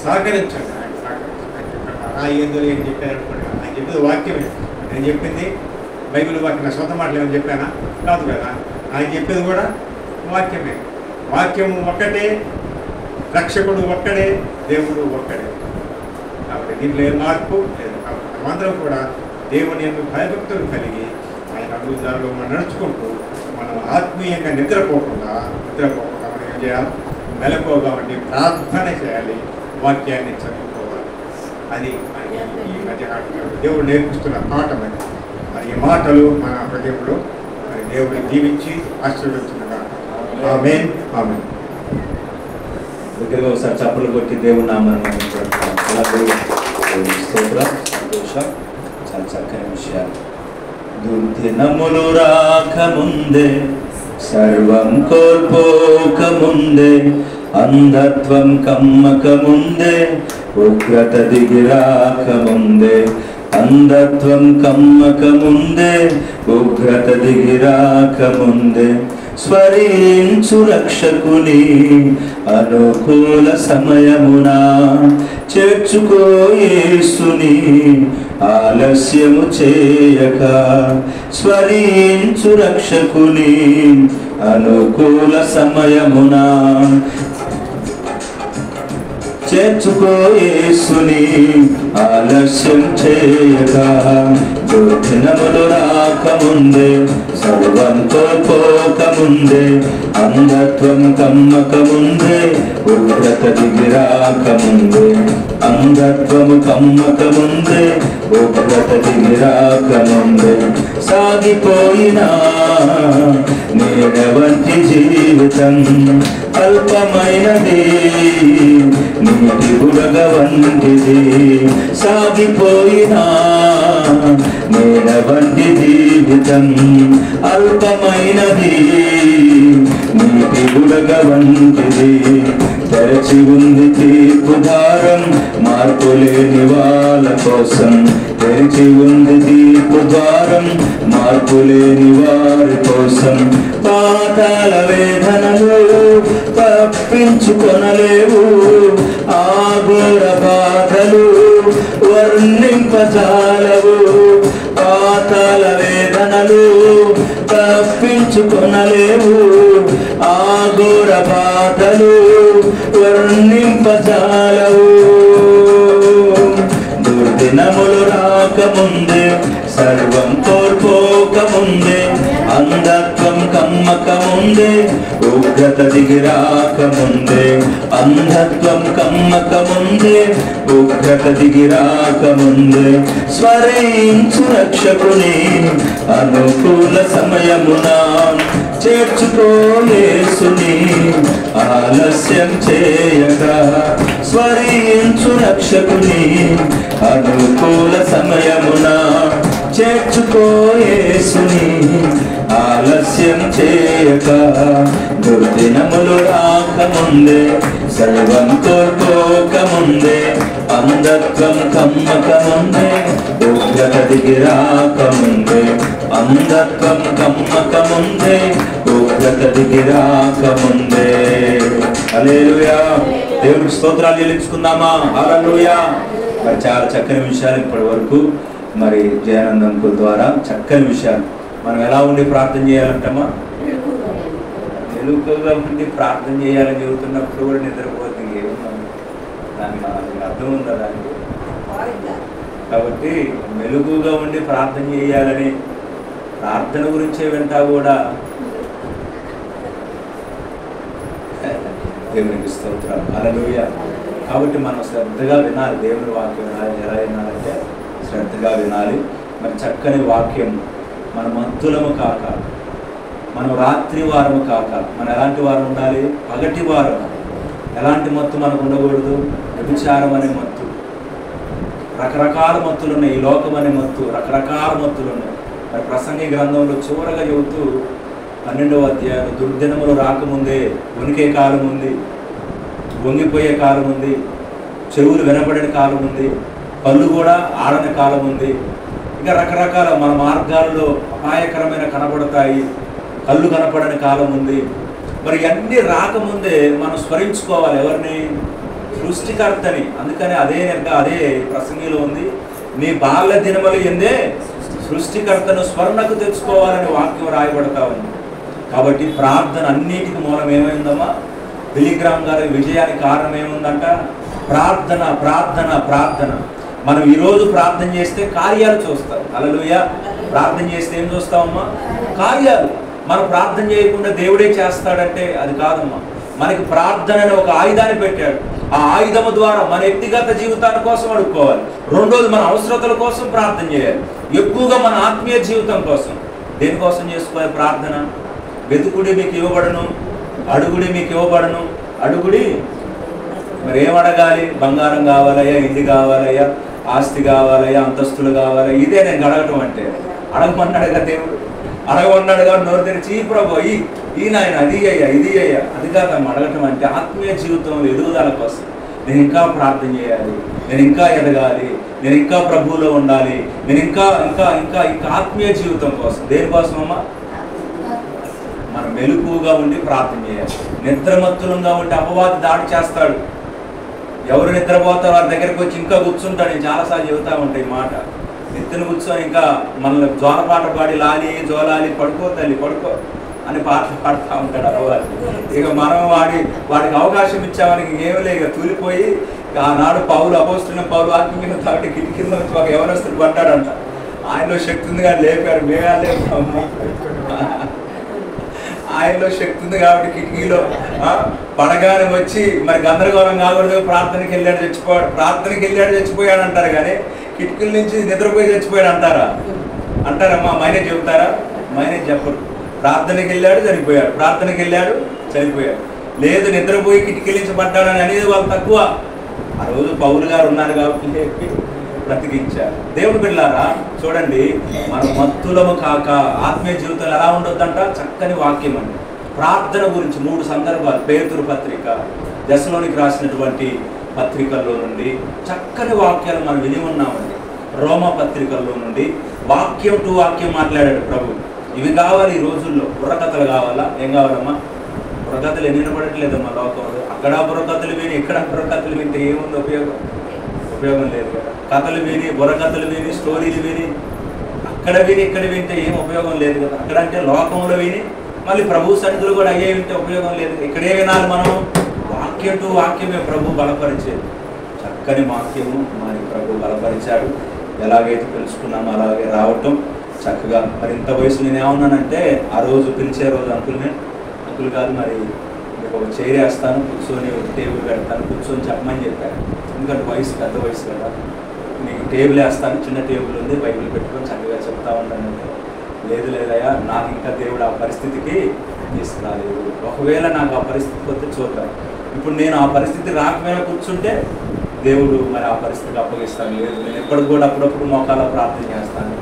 సహకరించండి. ఎందులో ఏం చెప్పారనుకోండి, ఆయన చెప్పేది వాక్యమే. నేను చెప్పింది బైబిల్ వాక్యం, నా సొంత మాటలు ఏమని చెప్పానా? కాదు కదా. ఆయన చెప్పేది కూడా వాక్యమే. వాక్యం ఒక్కటే, రక్షకుడు ఒక్కడే, దేవుడు ఒక్కడే. కాబట్టి దీంట్లో ఏ మార్పు లేదు. కాబట్టి మనమందరం కూడా దేవుని యొక్క భయభక్తులు కలిగి ఆయన అభివృద్ధిలో మనం నడుచుకుంటూ మనం ఆత్మీయంగా నిద్రపోకుండా మనం ఏం చేయాలి? మెలకువగా ఉండి ప్రార్థన చేయాలి, వాక్యాన్ని చదువుకోవాలి. అది ఈ మధ్యాహ్నం దేవుడు నేర్పిస్తున్న పాఠం. అది మరి ఈ మాటలు మన హృదయంలో మరి దేవుడిని దీవించి ఆశీర్వదించుగా. ఆమేన్, ఆమేన్. దగ్గరగా ఒకసారి చప్పలు కొట్టి దేవుని నామాన్ని చాలా చక్కని విషయాలు. దుర్దినములు రాకముందే, సర్వం కోల్పోకముందే, అంధత్వం కమ్మకముందే, ఉగ్రత దిగిరాకముందే, అంధత్వం కమ్మకముందే, ఉగ్రత దిగిరాకముందే, స్మరించు రక్షకుని అనుకూల సమయమున చేర్చుకో యేసుని ఆలస్యము చేయక. స్మరించు రక్షకుని అనుకూల సమయమున చేర్చుకో యేసుని ఆలస్యం చేయక. దుర్దినములు రాకముందే, సర్వం కోల్పోకముందే, అంధత్వం కమ్మకముందే, ఉగ్రత దిగిరాకముందే, అంధత్వము కమ్మకముందే, ఉగ్రత దిగిరాకముందే, సాగిపోయినా నీడ వంటి జీవితం అల్పమైనది, నీటి బుడగ వంటిది. సాగిపోయినా నీడ వంటి జీవితం అల్పమైనది, నీటి బుడగ వంటిది. తెరచి ఉంది తీర్పు ద్వారం మార్పులేని వాళ్ళ కోసం. తెరిచి ఉంది తీర్పు ద్వారం మార్పులేని వారి కోసం. పాతాళ వేదనలు తప్పించుకొనలేవు, ఆఘోర బాధలు వర్ణింపజాలవు. పాతాళ వేదనలు తప్పించుకొనలేవు, ఆఘోర బాధలు వర్ణింపజాలవు. దుర్దినములు రాకముందే, సర్వం కోల్పోకముందే, అంధత్వం కమ్మకముందే, ఉగ్రత దిగిరాకముందే, అంధత్వం కమ్మకముందే, ఉగ్రత దిగిరాకముందే, స్మరించు రక్షకుని అనుకూల సమయమున చేర్చుకో యేసుని ఆలస్యం చేయక. స్మరించు రక్షకుని అనుకూల సమయమున చేర్చుకో యేసుని ఆలస్యం చేయక. దుర్దినములు రాకముందే, సర్వం కోల్పోకముందే, అంధత్వం కమ్మకముందే, ఉగ్రత దిగిరాకముందే, అంధత్వం కమ్మకముందే, ఉగ్రత దిగిరాకముందే. హల్లెలూయా. దేవుడికి స్తోత్రాలు చెల్లించుకుందామా? హల్లెలూయా. మరి చాలా చక్కని విషయాలు ఇప్పటి వరకు మరి జయానందంకు ద్వారా చక్కని విషయాలు. మనం ఎలా ఉండి ప్రార్థన చేయాలంటమ్మా? మెలకువగా ఉండి ప్రార్థన చేయాలని చెబుతున్నప్పుడు కూడా నిద్రపోతుంది. దానికి అర్థం ఉందా? దానికి కాబట్టి మెలుగుగా ఉండి ప్రార్థన చేయాలని ప్రార్థన గురించే వెంటా కూడా దేవునికి స్తోత్రం, హల్లెలూయా. కాబట్టి మనం శ్రద్ధగా వినాలి, దేవుని వాక్యం వినాలి. ఎలా వినాలంటే శ్రద్ధగా వినాలి. మరి చక్కని వాక్యం, మన మత్తులము కాక, మనం రాత్రి వారము కాక, మనం ఎలాంటి వారం ఉండాలి? పగటి వారం. ఎలాంటి మత్తు మనకు ఉండకూడదు? వ్యభిచారం అనే మత్తు. రకరకాల మత్తులు ఉన్నాయి, ఈ లోకం అనే మత్తు, రకరకాల మత్తులు ఉన్నాయి. మరి ప్రసంగి గ్రంథంలో చివరగా చెబుతూ 12వ అధ్యాయం, దుర్దినములు రాకముందే వణికే కాలం ఉంది, వంగిపోయే కాలం ఉంది, చెవులు వినపడిన కాలం ఉంది, కళ్ళు కూడా ఆడని కాలం ఉంది. ఇంకా రకరకాల మన మార్గాల్లో అపాయకరమైన కనబడతాయి, కళ్ళు కనపడని కాలం ఉంది. మరి అన్నీ రాకముందే మనం స్మరించుకోవాలి ఎవరిని? సృష్టికర్తని. అందుకని అదే ప్రసంగిలో ఉంది, నీ బాల్య దినములు ఎందే సృష్టికర్తను స్మరణకు తెచ్చుకోవాలని వాక్యం రాయబడతా ఉంది. కాబట్టి ప్రార్థన అన్నిటికీ మూలం ఏమైందమ్మా? బిలిగ్రామ్ గారి విజయానికి కారణం ఏముందంట? ప్రార్థన, ప్రార్థన, ప్రార్థన. మనం ఈరోజు ప్రార్థన చేస్తే కార్యాలు చూస్తాం. హల్లెలూయా. ప్రార్థన చేస్తే ఏం చూస్తామమ్మా? కార్యాలు. మనం ప్రార్థన చేయకుండా దేవుడే చేస్తాడంటే అది కాదమ్మా. మనకి ప్రార్థన అనే ఒక ఆయుధాన్ని పెట్టాడు. ఆ ఆయుధము ద్వారా మన వ్యక్తిగత జీవితాల కోసం అడుక్కోవాలి. రెండోది మన అవసరతల కోసం ప్రార్థన చేయాలి. ఎక్కువగా మన ఆత్మీయ జీవితం కోసం. దేనికోసం చేసుకోవాలి ప్రార్థన? వెతుకుడి మీకు ఇవ్వబడను, అడుగుడి మీకు ఇవ్వబడను. అడుగుడి మరి ఏం అడగాలి? బంగారం కావాలయ్యా, ఇంటి కావాలయ్యా, ఆస్తి కావాలయ్యా, అంతస్తులు కావాలయ్యా. ఇదే నేను అడగటం అంటే. అడగమన్నాడుగా దేవుడు, అడగమన్నాడుగా నోరు తెరిచి ఈ ప్రభు ఈ నాయన అది అయ్యా, ఇది అయ్యా. అది కాదమ్మా అడగటం అంటే. ఆత్మీయ జీవితం ఎదుగుదల కోసం నేను ఇంకా ప్రార్థన చేయాలి, నేను ఇంకా ఎదగాలి, నేను ఇంకా ప్రభువులో ఉండాలి, నేను ఇంకా ఇంకా ఇంకా ఇంకా ఆత్మీయ జీవితం కోసం. దేనికోసం అమ్మా? మనం మెలకువగా ఉండి ప్రార్థన చేయాలి. నిద్రమత్తులంగా ఉంటే అపవాది దాడి చేస్తాడు. ఎవరు నిద్రపోతారో వారి దగ్గరికి వచ్చి ఇంకా కూర్చుంటాడు. నేను చాలాసార్లు చెబుతా ఉంటాయి ఈ మాట. నిద్రను కూర్చొని ఇంకా మనల్ని జోలపాట పాడి లాలి జోలాలి పడుకో తల్లి పడుకో అని పాటలు పాడుతూ ఉంటాడు అపవాది. ఇక మనం వాడికి అవకాశం ఇచ్చామని ఏమీ లేదు, ఇక తూలిపోయి ఆనాడు అపోస్తున్న పౌలు ఆత్మీయ తాటి కిటికీలో వచ్చి ఒక యవనస్తుడు పడ్డాడంట. ఆయనలో శక్తి ఉంది కానీ లేపారు, మేమే లేపాము. ఆయనలో శక్తి ఉంది కాబట్టి కిటికీలో పడగానే వచ్చి మరి గందరగోళం కాకూడదు, ప్రార్థనకి వెళ్ళాడు చచ్చిపోయాడు అంటారు. కానీ కిటికీల నుంచి నిద్రపోయి చచ్చిపోయాడు అంటారమ్మా? మైనేజ్ చెబుతారా? మైనేజ్ చెప్పరు. ప్రార్థనకి వెళ్ళాడు చనిపోయాడు, ప్రార్థనకి వెళ్ళాడు చనిపోయాడు. లేదు నిద్రపోయి కిటికీల నుంచి పడ్డాడని అనేది వాళ్ళు తక్కువ. ఆ రోజు పౌలు గారు ఉన్నారు కాబట్టి చెప్పి బ్రతికించారు. దేవుడు బిడ్డలారా చూడండి, మనం మత్తులము కాక ఆత్మీయ జీవితంలో ఎలా ఉండొద్దంట? చక్కని వాక్యం అండి. ప్రార్థన గురించి 3 సందర్భాలు, పేతురు పత్రిక, దశలోనికి రాసినటువంటి పత్రికల్లో నుండి చక్కని వాక్యాలు మనం విని ఉన్నామండి. రోమ పత్రికల్లో నుండి వాక్యం టు వాక్యం మాట్లాడాడు ప్రభు. ఇవి కావాలి ఈ రోజుల్లో. బుర్రకథలు కావాలా? ఏం కావాలమ్మా? బుర్రకథలు ఎన్ని వినపడట్లేదమ్మా లోకంలో. అక్కడ బుర్రకథలు విని ఇక్కడ బుర్రకథలు వింటే ఏముంది ఉపయోగం లేదు కదా. కథలు విని, బుర్రకథలు విని, స్టోరీలు విని, అక్కడ విని ఇక్కడ వింటే ఏం ఉపయోగం లేదు కదా. అక్కడ అంటే లోకంలో విని మళ్ళీ ప్రభు సన్నిధులు కూడా అయ్యే వింటే ఉపయోగం లేదు. ఇక్కడే వినాలి మనం. వాక్యం టు వాక్యమే ప్రభు బలపరిచేది. చక్కని వాక్యము మరి ప్రభు బలపరిచాడు. ఎలాగైతే తెలుసుకున్నామో అలాగే రావటం చక్కగా. మరి ఇంత వయసు నేను ఏమన్నానంటే, ఆ రోజు పిలిచే రోజు అంకుల్ గారు మరి మీకు ఒక చైర్ వేస్తాను, కూర్చొని ఒక టేబుల్ పెడతాను, కూర్చొని చెప్పమని చెప్పారు. ఎందుకంటే పెద్ద వయసు కదా. నీకు టేబుల్ వేస్తాను, చిన్న టేబుల్ ఉంది, బైబిల్ పెట్టుకొని చక్కగా చెప్తా ఉంటానంటే, లేదయ్యా నాకు ఇంకా దేవుడు ఆ పరిస్థితికి తీసుకురాలేదు. ఒకవేళ నాకు ఆ పరిస్థితి వస్తే చూద్దాం. ఇప్పుడు నేను ఆ పరిస్థితి రాకపోయినా కూర్చుంటే దేవుడు మరి ఆ పరిస్థితికి అప్పగిస్తాను. లేదు నేను ఎప్పటికి కూడా అప్పుడప్పుడు మోకాల ప్రార్థన చేస్తాను.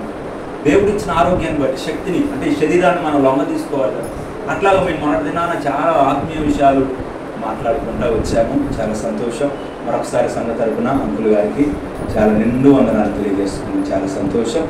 దేవుడు ఇచ్చిన ఆరోగ్యాన్ని బట్టి, శక్తిని, అంటే ఈ శరీరాన్ని మనం లొంగ తీసుకోవాలి. అట్లాగా మేము మొన్నటి దినాన చాలా ఆత్మీయ విషయాలు మాట్లాడుకుంటూ వచ్చాము. చాలా సంతోషం. మరొకసారి సంఘ తరపున అంకుల్ గారికి చాలా నిండు వందనాలు తెలియజేస్తున్నాను. చాలా సంతోషం.